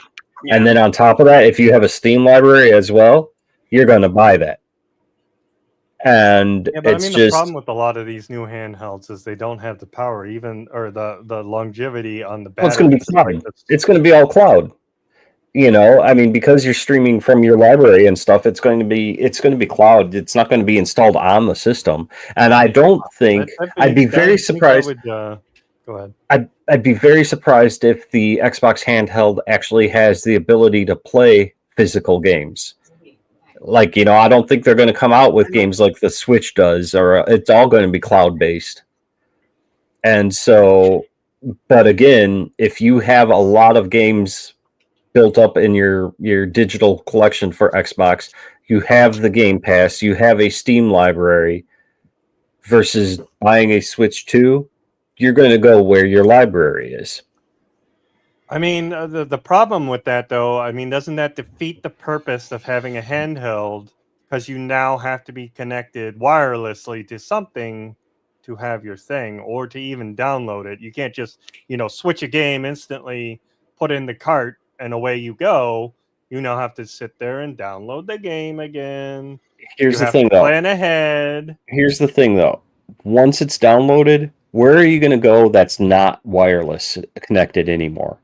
[SPEAKER 2] Yeah. And then on top of that, if you have a Steam library as well, you're going to buy that. And it's
[SPEAKER 3] the problem with a lot of these new handhelds is they don't have the power, or the longevity on the battery.
[SPEAKER 2] Well, it's going to be cloud. It's going to be all cloud. Because you're streaming from your library and stuff, it's going to be cloud. It's not going to be installed on the system. And I don't think I'd be very surprised.
[SPEAKER 3] Go ahead.
[SPEAKER 2] I'd be very surprised if the Xbox handheld actually has the ability to play physical games. I don't think they're going to come out with games like the Switch does, or it's all going to be cloud-based. And so, but again, if you have a lot of games built up in your digital collection for Xbox, you have the Game Pass, you have a Steam library, versus buying a Switch 2, you're going to go where your library is.
[SPEAKER 3] The problem with that, though, doesn't that defeat the purpose of having a handheld? Because you now have to be connected wirelessly to something to have your thing, or to even download it. You can't just, switch a game instantly, put in the cart, and away you go. You now have to sit there and download the game again.
[SPEAKER 2] Here's the thing, though.
[SPEAKER 3] Plan ahead.
[SPEAKER 2] Here's the thing, though. Once it's downloaded, where are you going to go that's not wireless connected anymore?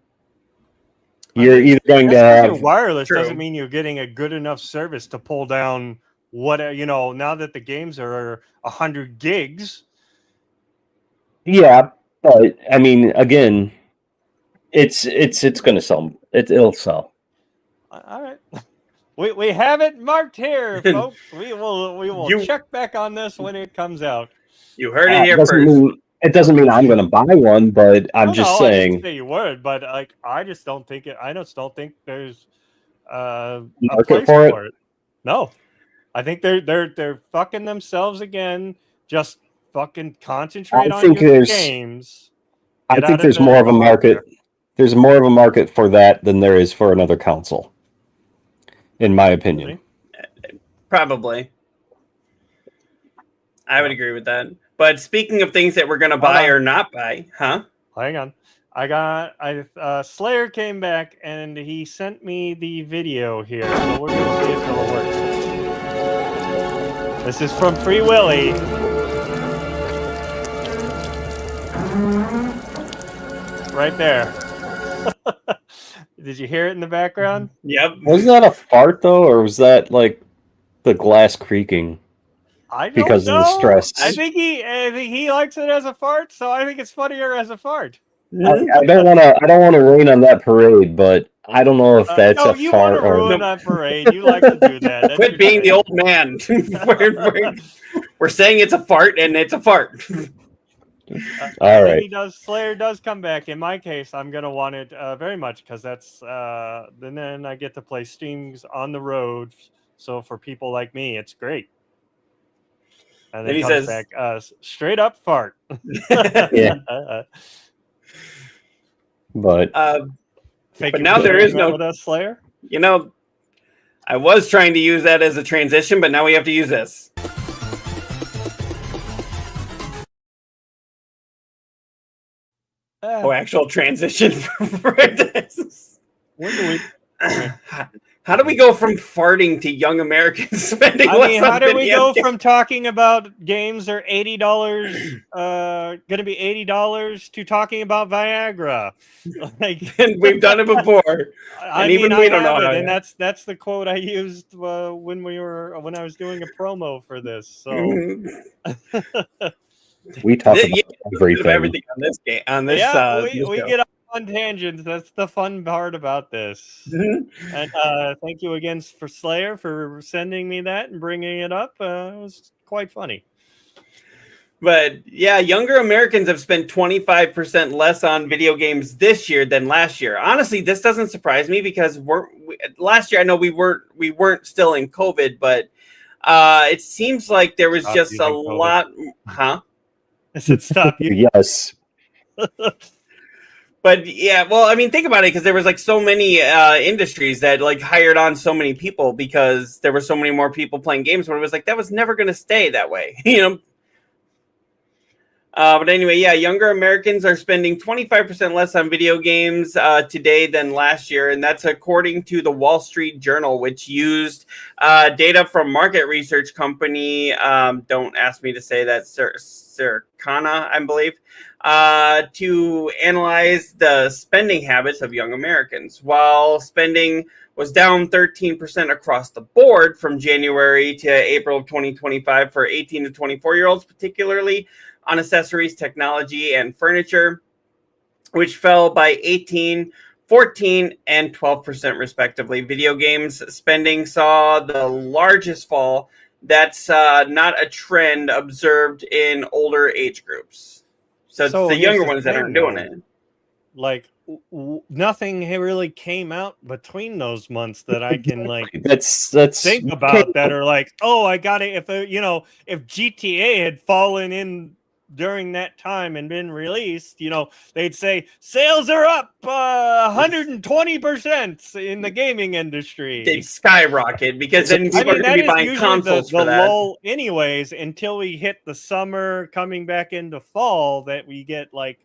[SPEAKER 2] You're either going to have
[SPEAKER 3] wireless. True. Doesn't mean you're getting a good enough service to pull down what now that the games are 100 gigs.
[SPEAKER 2] Yeah, but again, it's going to sell. It'll sell.
[SPEAKER 3] All right, we have it marked here, folks. We will check back on this when it comes out.
[SPEAKER 1] You heard it here first.
[SPEAKER 2] It doesn't mean I'm going to buy one, but I'm just saying.
[SPEAKER 3] I didn't say you would, but I just don't think it. I just don't think there's a place for it. No, I think they're fucking themselves again. Just fucking concentrate on your games.
[SPEAKER 2] I think there's more of a market. There's more of a market for that than there is for another console, in my opinion.
[SPEAKER 1] Probably. I would agree with that. But speaking of things that we're going to buy or not buy, huh?
[SPEAKER 3] Hang on. Slayer came back and he sent me the video here. So we're going to see if it'll work. This is from Free Willy. Right there. Did you hear it in the background?
[SPEAKER 1] Yep.
[SPEAKER 2] Was that a fart, though, or was that like the glass creaking?
[SPEAKER 3] I don't
[SPEAKER 2] because
[SPEAKER 3] know.
[SPEAKER 2] Of the stress.
[SPEAKER 3] I think he likes it as a fart, so I think it's funnier as a fart.
[SPEAKER 2] I don't want to rain on that parade, but I don't know if that's a fart or
[SPEAKER 3] ruin that parade. You like to do that.
[SPEAKER 1] Quit being the old man. we're saying it's a fart, and it's a fart.
[SPEAKER 2] All right.
[SPEAKER 3] Slayer does come back. In my case, I'm gonna want it very much because that's then I get to play Steams on the road. So for people like me, it's great. And then he comes back, straight up fart.
[SPEAKER 2] Yeah. But
[SPEAKER 1] now there is no
[SPEAKER 3] Slayer.
[SPEAKER 1] I was trying to use that as a transition, but now we have to use this. Actual transition for this. How do we go from farting to young Americans spending
[SPEAKER 3] I mean, how do we go
[SPEAKER 1] games?
[SPEAKER 3] from talking about games are $80, going to be $80 to talking about Viagra? Like,
[SPEAKER 1] And we've done it before.
[SPEAKER 3] I mean, I have it, and that's the quote I used when I was doing a promo for this. So
[SPEAKER 2] we talk about everything
[SPEAKER 1] on this game. On this,
[SPEAKER 3] we get on tangents. That's the fun part about this. And thank you again for Slayer for sending me that and bringing it up. It was quite funny.
[SPEAKER 1] But yeah, younger Americans have spent 25% less on video games this year than last year. Honestly, this doesn't surprise me because last year I know we weren't still in COVID, but it seems like there was just a lot. Huh?
[SPEAKER 3] I said stop you.
[SPEAKER 2] Yes.
[SPEAKER 1] But yeah, well, I mean, think about it, because there was like so many industries that like hired on so many people because there were so many more people playing games. But it was like that was never going to stay that way, you know. But anyway, yeah, younger Americans are spending 25% less on video games today than last year, and that's according to the Wall Street Journal, which used data from market research company. Don't ask me to say that, Circana, I believe. To analyze the spending habits of young Americans. While spending was down 13% across the board from January to April of 2025 for 18 to 24-year-olds, particularly on accessories, technology, and furniture, which fell by 18, 14, and 12% respectively. Video games spending saw the largest fall. That's not a trend observed in older age groups. So it's the younger ones that aren't doing it.
[SPEAKER 3] Like nothing really came out between those months that I can like
[SPEAKER 2] that's
[SPEAKER 3] think about that are like, oh, I got it. If GTA had fallen in during that time and been released, they'd say sales are up 120% in the gaming industry.
[SPEAKER 1] They'd skyrocket because then people are going to be buying consoles for that.
[SPEAKER 3] Lull anyways, until we hit the summer coming back into fall, that we get like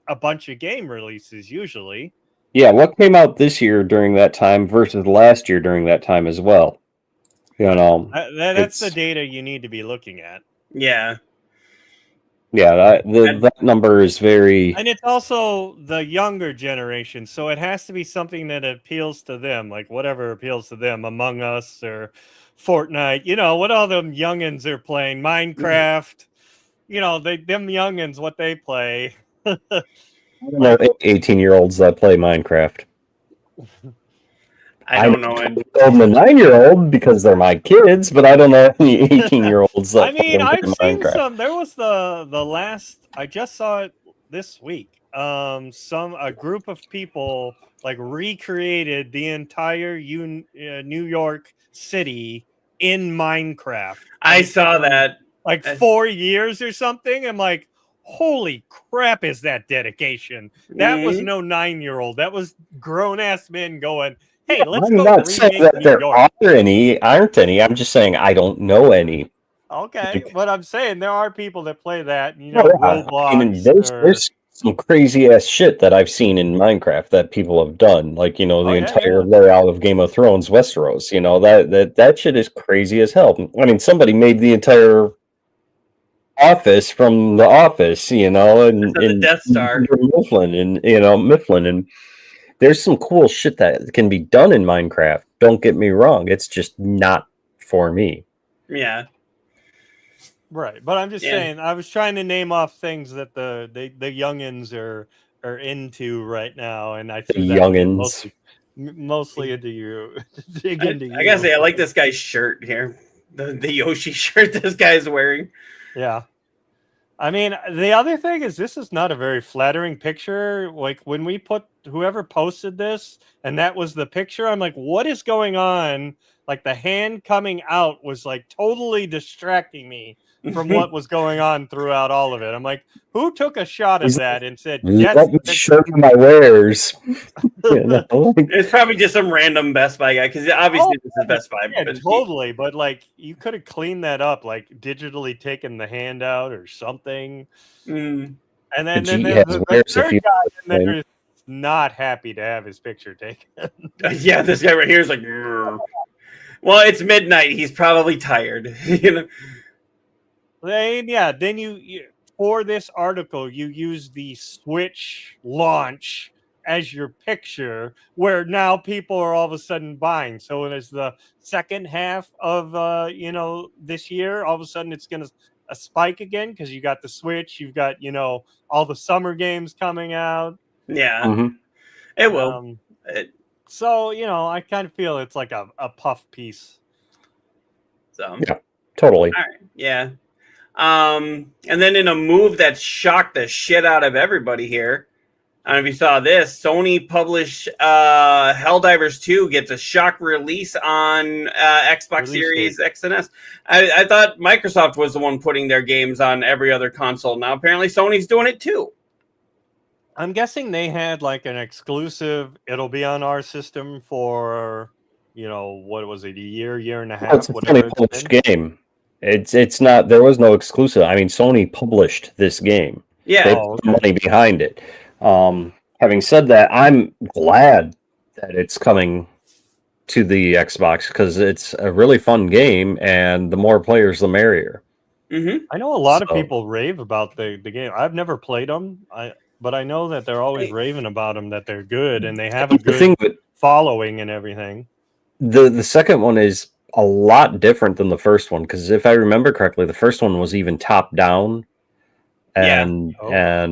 [SPEAKER 3] a bunch of game releases usually.
[SPEAKER 2] Yeah, what came out this year during that time versus last year during that time as well?
[SPEAKER 3] That's the data you need to be looking at.
[SPEAKER 1] Yeah.
[SPEAKER 2] Yeah, that number is very...
[SPEAKER 3] And it's also the younger generation, so it has to be something that appeals to them, like whatever appeals to them, Among Us or Fortnite, what all them youngins are playing, Minecraft, them youngins, what they play.
[SPEAKER 2] I don't know 18-year-olds that play Minecraft.
[SPEAKER 1] I don't know.
[SPEAKER 2] I'm a 9-year-old because they're my kids, but I don't know any 18-year-olds that play
[SPEAKER 3] I've seen
[SPEAKER 2] Minecraft.
[SPEAKER 3] some. There was the last. I just saw it this week. A group of people like recreated the entire New York City in Minecraft.
[SPEAKER 1] I saw that.
[SPEAKER 3] Like 4 years or something. I'm like, holy crap! Is that dedication? That was no 9-year-old. That was grown-ass men going, hey, let's
[SPEAKER 2] I'm not saying that there aren't any. I'm just saying I don't know any.
[SPEAKER 3] Okay, but I'm saying there are people that play that.
[SPEAKER 2] Roblox. I mean, there's some crazy ass shit that I've seen in Minecraft that people have done. Like the entire layout of Game of Thrones, Westeros. That shit is crazy as hell. I mean, somebody made the entire office from The Office. In
[SPEAKER 1] the Death Star,
[SPEAKER 2] Mifflin, and there's some cool shit that can be done in Minecraft. Don't get me wrong. It's just not for me.
[SPEAKER 1] Yeah.
[SPEAKER 3] Right. But I'm just saying, I was trying to name off things that the youngins are into right now. And I think
[SPEAKER 2] youngins
[SPEAKER 3] mostly into you.
[SPEAKER 1] I gotta say, I like this guy's shirt here. The Yoshi shirt this guy's wearing.
[SPEAKER 3] Yeah. I mean, the other thing is this is not a very flattering picture. Like when we put whoever posted this and that was the picture, I'm like, what is going on? Like the hand coming out was like totally distracting me from what was going on throughout all of it. I'm like, who took a shot of that and said, yes,
[SPEAKER 2] let me show you my wares?
[SPEAKER 1] It's probably just some random Best Buy guy because obviously this is Best Buy.
[SPEAKER 3] Yeah, totally. But like, you could have cleaned that up, like digitally taken the hand out or something. And then the third guy in there is not happy to have his picture taken.
[SPEAKER 1] Yeah, this guy right here is like, "Grr." Well, it's midnight. He's probably tired. You know?
[SPEAKER 3] And yeah, then you for this article, you use the Switch launch as your picture, where now people are all of a sudden buying. So as the second half of this year, all of a sudden it's going to a spike again because you got the Switch, you've got all the summer games coming out.
[SPEAKER 1] Yeah,
[SPEAKER 2] Mhm.
[SPEAKER 1] it will.
[SPEAKER 3] So I kind of feel it's like a puff piece.
[SPEAKER 1] So
[SPEAKER 2] Yeah, totally.
[SPEAKER 1] all right, yeah. And then in a move that shocked the shit out of everybody here, I don't know if you saw this, Sony published Helldivers 2 gets a shock release on Xbox Series X and S. I thought Microsoft was the one putting their games on every other console. Now apparently Sony's doing it too.
[SPEAKER 3] I'm guessing they had like an exclusive, it'll be on our system for, what was it, a year and a half?
[SPEAKER 2] It's a Sony published game. It's not, there was no exclusive. I mean, Sony published this game.
[SPEAKER 1] Yeah.
[SPEAKER 2] They put money behind it. Having said that, I'm glad that it's coming to the Xbox because it's a really fun game, and the more players, the merrier.
[SPEAKER 1] Mm-hmm.
[SPEAKER 3] I know a lot of people rave about the game. I've never played them, but I know that they're always raving about them, that they're good, and they have a good following and everything.
[SPEAKER 2] The second one is a lot different than the first one, because if I remember correctly, the first one was even top down. And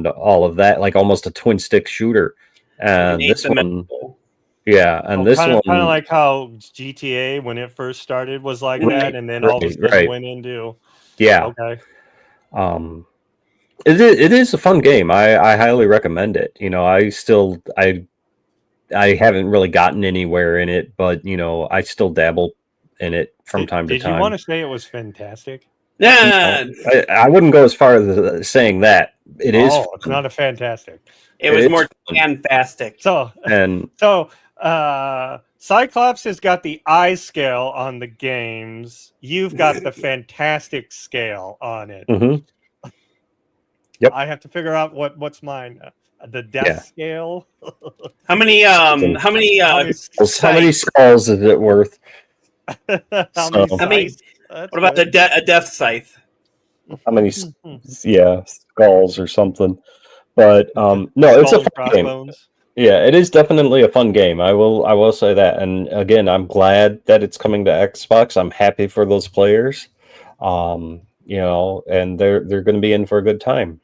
[SPEAKER 2] all of that, like almost a twin stick shooter, and this one, this one
[SPEAKER 3] kind of like how GTA when it first started was like that, and then all of a sudden went into
[SPEAKER 2] it is a fun game. I highly recommend it. I haven't really gotten anywhere in it, but I still dabble in it from time to time.
[SPEAKER 3] Did you want to say it was fantastic?
[SPEAKER 1] Yeah,
[SPEAKER 2] I wouldn't go as far as saying that. It is.
[SPEAKER 3] It's not a fantastic.
[SPEAKER 1] It was more fantastic.
[SPEAKER 3] So Cyclops has got the I scale on the games. You've got the fantastic scale on it.
[SPEAKER 2] Mm-hmm. Yep.
[SPEAKER 3] I have to figure out what's mine. The death scale.
[SPEAKER 1] How many
[SPEAKER 2] skulls is it worth?
[SPEAKER 1] What about a death scythe?
[SPEAKER 2] How many skulls or something? But no, it's a fun game. Yeah, it is definitely a fun game. I will say that. And again, I'm glad that it's coming to Xbox. I'm happy for those players. And they're going to be in for a good time.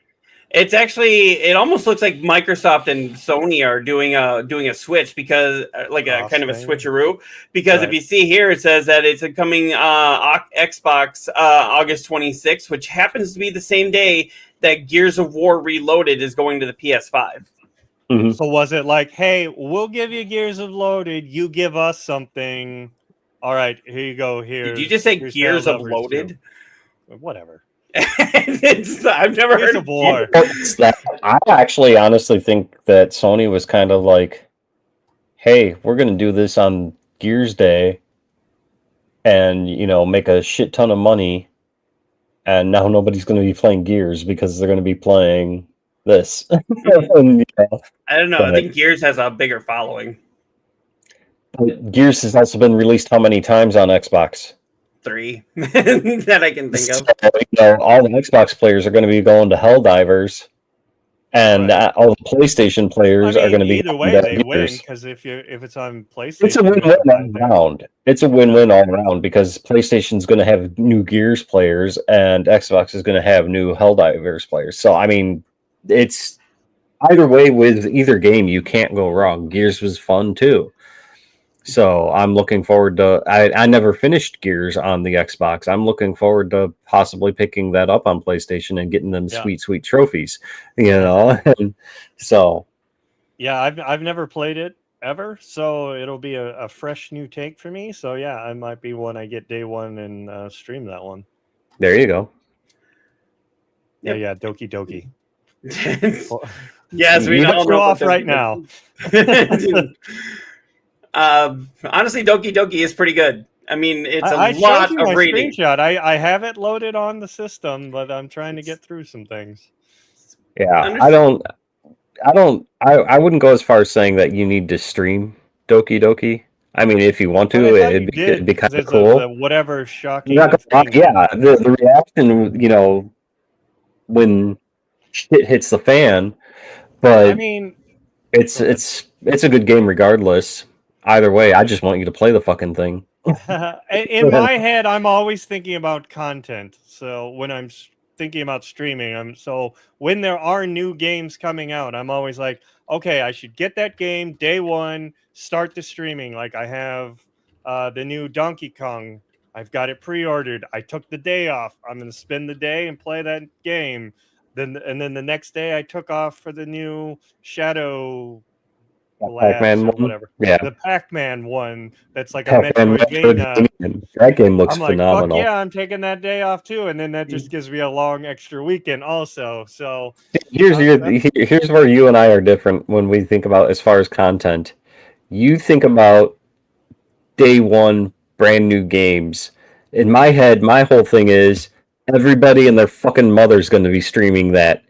[SPEAKER 1] It's actually, it almost looks like Microsoft and Sony are doing a switch, because like a kind of a switcheroo, because if you see here, it says that it's coming Xbox August 26th, which happens to be the same day that Gears of War Reloaded is going to the PS5.
[SPEAKER 2] Mm-hmm.
[SPEAKER 3] So was it like, hey, we'll give you Gears of Loaded, you give us something. All right, here you go. Did
[SPEAKER 1] you just say Gears of Loaded?
[SPEAKER 3] Whatever.
[SPEAKER 1] I've never heard of
[SPEAKER 3] War.
[SPEAKER 2] I actually honestly think that Sony was kind of like, hey, we're going to do this on Gears Day and, make a shit ton of money. And now nobody's going to be playing Gears because they're going to be playing this. And,
[SPEAKER 1] I don't know. I think Gears has a bigger following.
[SPEAKER 2] But Gears has also been released how many times on Xbox?
[SPEAKER 1] 3 that I can think of.
[SPEAKER 2] So, all the Xbox players are going to be going to Helldivers, and all the PlayStation players are going to be.
[SPEAKER 3] Either way, they win, because if it's on PlayStation,
[SPEAKER 2] it's a win-win all around. It's a win-win all around, because PlayStation's going to have new Gears players, and Xbox is going to have new Helldivers players. So, I mean, it's either way with either game, you can't go wrong. Gears was fun too. So I'm looking forward to. I never finished Gears on the Xbox. I'm looking forward to possibly picking that up on PlayStation and getting them sweet trophies. So.
[SPEAKER 3] Yeah, I've never played it ever, so it'll be a fresh new take for me. So yeah, I might be one I get day one and stream that one.
[SPEAKER 2] There you go.
[SPEAKER 3] Yeah, Doki Doki.
[SPEAKER 1] Yes, we all know
[SPEAKER 3] off right now.
[SPEAKER 1] Honestly, Doki Doki is pretty good. I mean, it's a lot of reading.
[SPEAKER 3] Screenshot. I have it loaded on the system, but I'm trying to get through some things.
[SPEAKER 2] Yeah, I wouldn't go as far as saying that you need to stream Doki Doki. I mean, if you want to, it'd be kind of cool.
[SPEAKER 3] The whatever shocking
[SPEAKER 2] Not gonna lie,
[SPEAKER 3] thing.
[SPEAKER 2] yeah, the reaction, when shit hits the fan, but
[SPEAKER 3] I mean,
[SPEAKER 2] it's a good game regardless. Either way, I just want you to play the fucking thing.
[SPEAKER 3] in my head, I'm always thinking about content. So when I'm thinking about streaming, when there are new games coming out, I'm always like, okay, I should get that game day one, start the streaming. Like I have the new Donkey Kong. I've got it pre-ordered. I took the day off. I'm going to spend the day and play that game. Then the next day I took off for the new Shadow
[SPEAKER 2] Pac-Man
[SPEAKER 3] or
[SPEAKER 2] one,
[SPEAKER 3] whatever.
[SPEAKER 2] yeah,
[SPEAKER 3] The Pac-Man one that's like a
[SPEAKER 2] Pac-Man
[SPEAKER 3] Metroidvania.
[SPEAKER 2] That game looks
[SPEAKER 3] I'm like,
[SPEAKER 2] phenomenal.
[SPEAKER 3] fuck yeah, I'm taking that day off too, and then that just gives me a long extra weekend also. So
[SPEAKER 2] here's where you and I are different when we think about as far as content. You think about day one brand new games. In my head, my whole thing is everybody and their fucking mother's going to be streaming that.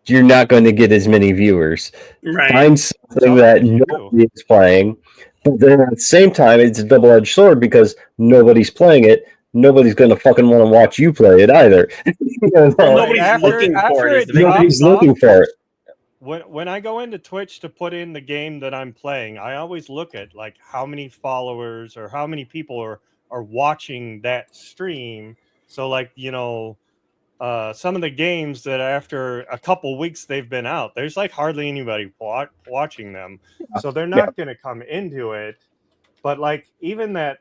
[SPEAKER 2] You're not going to get as many viewers.
[SPEAKER 1] Right.
[SPEAKER 2] Find something that nobody is playing, but then at the same time, it's a double-edged sword because nobody's playing it. Nobody's going to fucking want to watch you play it either.
[SPEAKER 1] Nobody's looking for it.
[SPEAKER 2] Nobody's looking for it.
[SPEAKER 3] When I go into Twitch to put in the game that I'm playing, I always look at like how many followers or how many people are watching that stream. So like, some of the games that after a couple weeks they've been out, there's like hardly anybody watching them. So they're not going to come into it. But like even that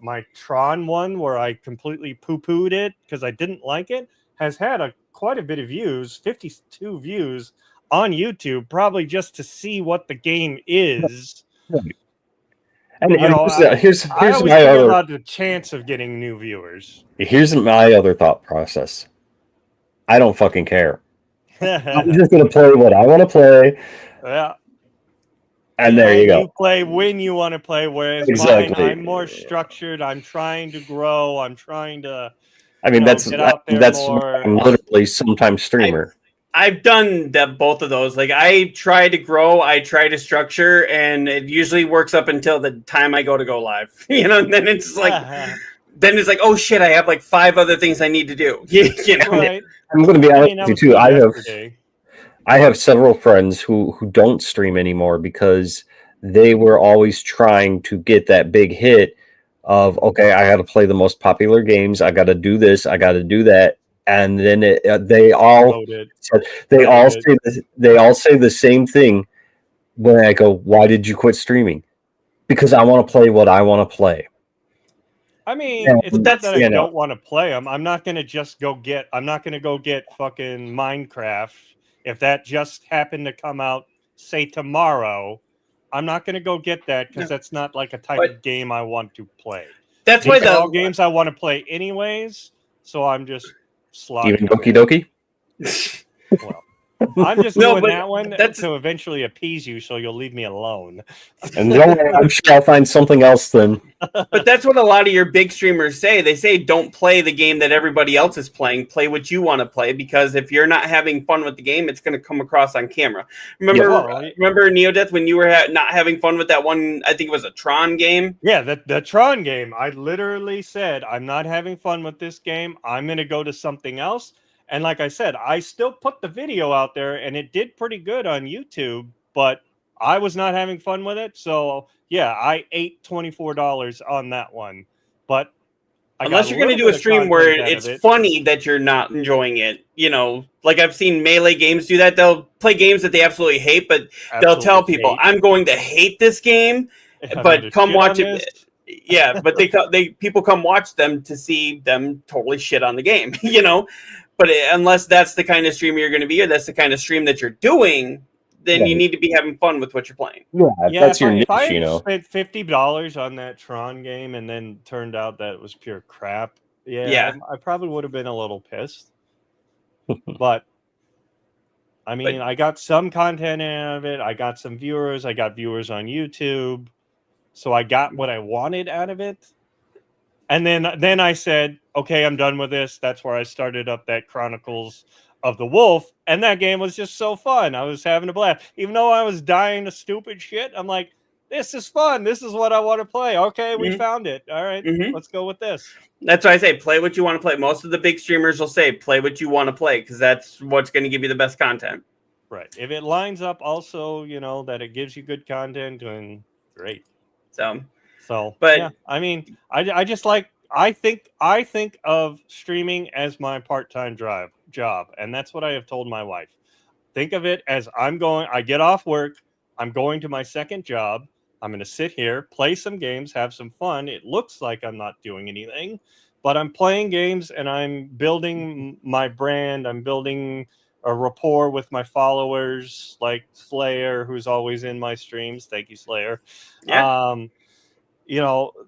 [SPEAKER 3] my Tron one where I completely poo-pooed it because I didn't like it has had quite a bit of views, 52 views on YouTube, probably just to see what the game is.
[SPEAKER 2] And here's
[SPEAKER 3] I always
[SPEAKER 2] my
[SPEAKER 3] think
[SPEAKER 2] other
[SPEAKER 3] about the chance of getting new viewers.
[SPEAKER 2] Here's my other thought process. I don't fucking care. I'm just gonna play what I want to play.
[SPEAKER 3] Yeah.
[SPEAKER 2] And there you go.
[SPEAKER 3] You play when you want to play, whereas mine, I'm more structured. I'm trying to grow. I'm trying to.
[SPEAKER 2] I mean, that's
[SPEAKER 3] more.
[SPEAKER 2] I'm literally sometimes streamer.
[SPEAKER 1] I've done both of those. Like I try to grow, I try to structure, and it usually works up until the time I go live. And then it's like, oh shit, I have like 5 other things I need to do.
[SPEAKER 3] Right.
[SPEAKER 2] I'm going to be honest with you too. I have several friends who don't stream anymore because they were always trying to get that big hit of, okay, I got to play the most popular games. I got to do this. I got to do that. And then they all say the same thing when I go, why did you quit streaming? Because I want to play what I want to play.
[SPEAKER 3] I mean, it's not that I don't want to play them. I'm not going to go get fucking Minecraft. If that just happened to come out, say tomorrow, I'm not going to go get that because that's not like a type of game I want to play.
[SPEAKER 1] That's why
[SPEAKER 3] all games I want to play anyways. So I'm just slotting.
[SPEAKER 2] Even Doki Doki?
[SPEAKER 3] Well, I'm just doing that one to eventually appease you, so you'll leave me alone.
[SPEAKER 2] And I'm sure I'll find something else then.
[SPEAKER 1] But that's what a lot of your big streamers say. They say don't play the game that everybody else is playing. Play what you want to play, because if you're not having fun with the game, it's going to come across on camera. Remember Neodeath when you were not having fun with that one? I think it was a Tron game.
[SPEAKER 3] Yeah, the Tron game. I literally said I'm not having fun with this game. I'm going to go to something else. And like I said, I still put the video out there, and it did pretty good on YouTube, but I was not having fun with it. So, yeah, I ate $24 on that one. But
[SPEAKER 1] unless you're going to do a stream where it's funny that you're not enjoying it, like I've seen Melee games do that. They'll play games that they absolutely hate, but they'll tell people, I'm going to hate this game, but come watch it. Yeah, but people come watch them to see them totally shit on the game, But unless that's the kind of streamer you're going to be, or that's the kind of stream that you're doing, then you need to be having fun with what you're playing.
[SPEAKER 2] Yeah, that's your niche,
[SPEAKER 3] if I spent $50 on that Tron game and then turned out that it was pure crap, I probably would have been a little pissed. But I mean, I got some content out of it. I got some viewers. I got viewers on YouTube. So I got what I wanted out of it. And then I said, okay, I'm done with this. That's where I started up that Chronicles of the Wolf, and that game was just so fun. I was having a blast. Even though I was dying to stupid shit, I'm like, this is fun. This is what I want to play. Okay, we found it. All right, let's go with this.
[SPEAKER 1] That's why I say play what you want to play. Most of the big streamers will say play what you want to play because that's what's going to give you the best content.
[SPEAKER 3] Right. If it lines up also, that it gives you good content, then great.
[SPEAKER 1] So,
[SPEAKER 3] but yeah, I mean, I just like, I think of streaming as my part-time job. And that's what I have told my wife. Think of it as I get off work. I'm going to my second job. I'm going to sit here, play some games, have some fun. It looks like I'm not doing anything, but I'm playing games and I'm building my brand. I'm building a rapport with my followers, like Slayer, who's always in my streams. Thank you, Slayer. Yeah.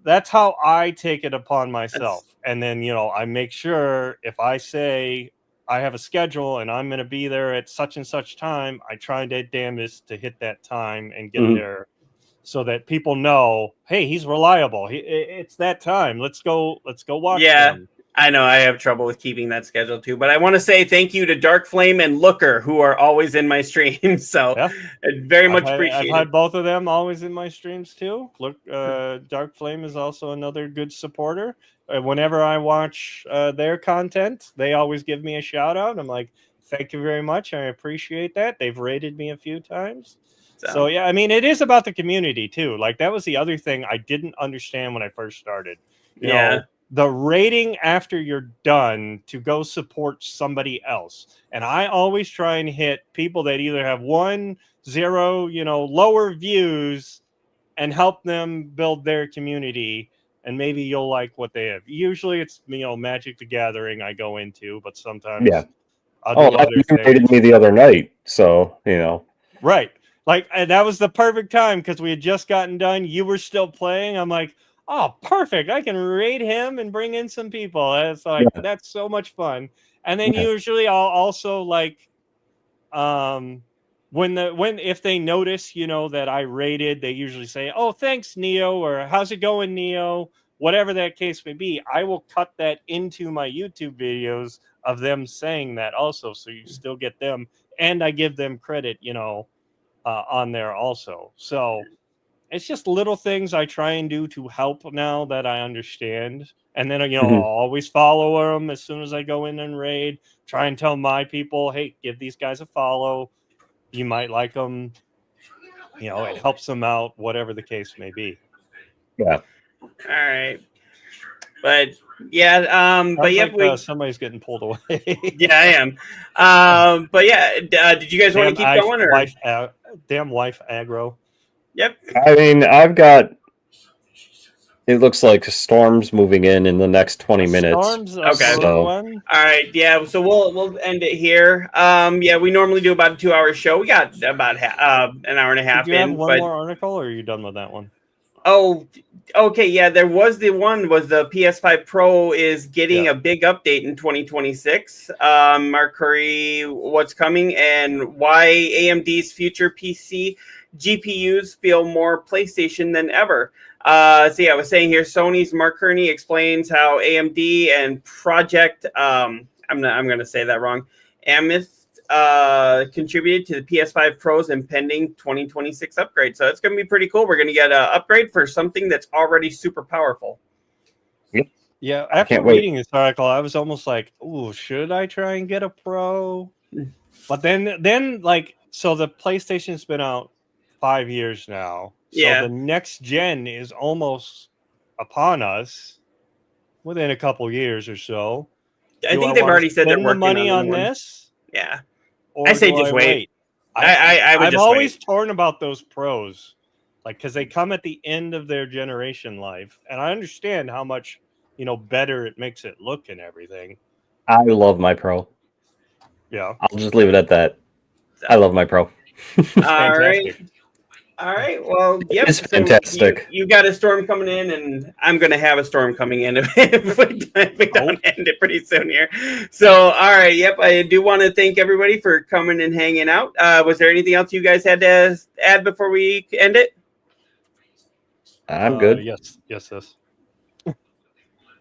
[SPEAKER 3] That's how I take it upon myself. And then, I make sure if I say I have a schedule and I'm going to be there at such and such time, I try my damnedest to hit that time and get there so that people know, hey, he's reliable. It's that time. Let's go watch them.
[SPEAKER 1] I know I have trouble with keeping that schedule too, but I want to say thank you to Dark Flame and Looker who are always in my streams. So very much appreciate it.
[SPEAKER 3] I've had both of them always in my streams too. Dark Flame is also another good supporter. Whenever I watch their content, they always give me a shout out. I'm like, thank you very much. I appreciate that. They've rated me a few times. So yeah, I mean, it is about the community too. Like that was the other thing I didn't understand when I first started. You know, the rating after you're done to go support somebody else. And I always try and hit people that either have 1, 0, lower views and help them build their community. And maybe you'll like what they have. Usually it's, Magic the Gathering I go into, but sometimes
[SPEAKER 2] you rated me the other night. So,
[SPEAKER 3] Right. Like, and that was the perfect time because we had just gotten done. You were still playing. I'm like, oh, perfect. I can raid him and bring in some people. And it's like, that's so much fun. And then usually I'll also like, if they notice, that I raided, they usually say, oh, thanks, Neo, or how's it going, Neo? Whatever that case may be, I will cut that into my YouTube videos of them saying that also. So you still get them and I give them credit, on there also. So it's just little things I try and do to help now that I understand. And then, I'll always follow them as soon as I go in and raid. Try and tell my people, hey, give these guys a follow. You might like them. It helps them out, whatever the case may be.
[SPEAKER 2] Yeah.
[SPEAKER 1] All right. But yeah,
[SPEAKER 3] somebody's getting pulled away.
[SPEAKER 1] Yeah, I am. But yeah, did you guys want to keep going? Or?
[SPEAKER 3] Damn wife aggro.
[SPEAKER 1] Yep.
[SPEAKER 2] I mean, I've got. It looks like storms moving in the next 20 minutes.
[SPEAKER 3] Storms.
[SPEAKER 1] Okay.
[SPEAKER 2] So.
[SPEAKER 1] All right. Yeah. So we'll end it here. Yeah, we normally do about a 2-hour show. We got about an hour and a half.
[SPEAKER 3] Did you have one more article, or are you done with that one?
[SPEAKER 1] Oh, okay. Yeah, there was the PS5 Pro is getting a big update in 2026. Mark Curry, what's coming and why AMD's future PC GPUs feel more PlayStation than ever. So yeah, I was saying here, Sony's Mark Kearney explains how AMD and Project, I'm going to say that wrong, Amethyst, contributed to the PS5 Pro's impending 2026 upgrade. So it's going to be pretty cool. We're going to get an upgrade for something that's already super powerful.
[SPEAKER 3] Yeah, after reading this article, I was almost like, "Ooh, should I try and get a Pro?" But then like, so the PlayStation's been out 5 years now. So the next gen is almost upon us within a couple years or so.
[SPEAKER 1] I think they've already said they're working
[SPEAKER 3] money on this.
[SPEAKER 1] Yeah.
[SPEAKER 3] Or
[SPEAKER 1] I say just wait.
[SPEAKER 3] I'm always torn about those Pros, like, because they come at the end of their generation life, and I understand how much better it makes it look and everything.
[SPEAKER 2] I love my Pro.
[SPEAKER 3] Yeah,
[SPEAKER 2] I'll just leave it at that. I love my Pro.
[SPEAKER 1] All right. Well, yep.
[SPEAKER 2] It's fantastic.
[SPEAKER 1] You got a storm coming in, and I'm going to have a storm coming in if we don't end it pretty soon here. So, all right. Yep. I do want to thank everybody for coming and hanging out. Was there anything else you guys had to add before we end it?
[SPEAKER 2] I'm good.
[SPEAKER 3] Yes.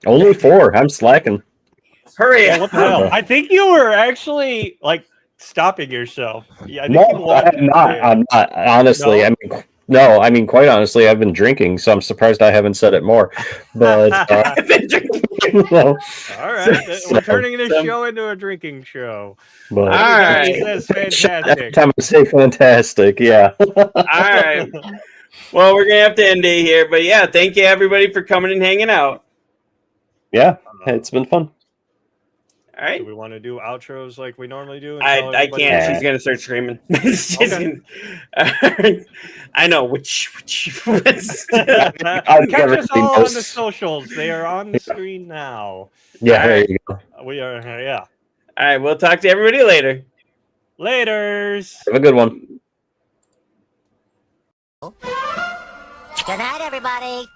[SPEAKER 2] Only 4. I'm slacking.
[SPEAKER 1] Hurry
[SPEAKER 3] Yeah,
[SPEAKER 1] up.
[SPEAKER 3] what the hell? I think you were actually like stopping yourself. Yeah, I think
[SPEAKER 2] No,
[SPEAKER 3] you walked
[SPEAKER 2] I'm not.
[SPEAKER 3] in.
[SPEAKER 2] I'm not. Honestly,
[SPEAKER 3] No?
[SPEAKER 2] I mean, no. I mean, quite honestly, I've been drinking, so I'm surprised I haven't said it more. But
[SPEAKER 1] I've been drinking.
[SPEAKER 2] no.
[SPEAKER 3] All right,
[SPEAKER 2] So-
[SPEAKER 3] we're turning this
[SPEAKER 1] so-
[SPEAKER 3] show into a drinking show.
[SPEAKER 2] But
[SPEAKER 3] Everybody
[SPEAKER 1] right.
[SPEAKER 3] says
[SPEAKER 2] every
[SPEAKER 3] fantastic.
[SPEAKER 2] time I say fantastic, yeah.
[SPEAKER 1] All right. Well, we're gonna have to end it here, but yeah, thank you everybody for coming and hanging out.
[SPEAKER 2] Yeah, it's been fun.
[SPEAKER 1] All right.
[SPEAKER 3] Do we want to do outros like we normally do? And
[SPEAKER 1] I
[SPEAKER 3] tell everybody
[SPEAKER 1] can't.
[SPEAKER 3] bye?
[SPEAKER 1] She's gonna start screaming. She's
[SPEAKER 3] Okay.
[SPEAKER 1] gonna- I know which
[SPEAKER 2] I think
[SPEAKER 3] Catch us
[SPEAKER 2] everybody
[SPEAKER 3] all on the
[SPEAKER 2] knows.
[SPEAKER 3] socials. They are on the screen now.
[SPEAKER 2] Yeah, there you go.
[SPEAKER 3] We are, yeah.
[SPEAKER 1] All right, we'll talk to everybody later.
[SPEAKER 3] Laters.
[SPEAKER 2] Have a good one.
[SPEAKER 4] Good night, everybody.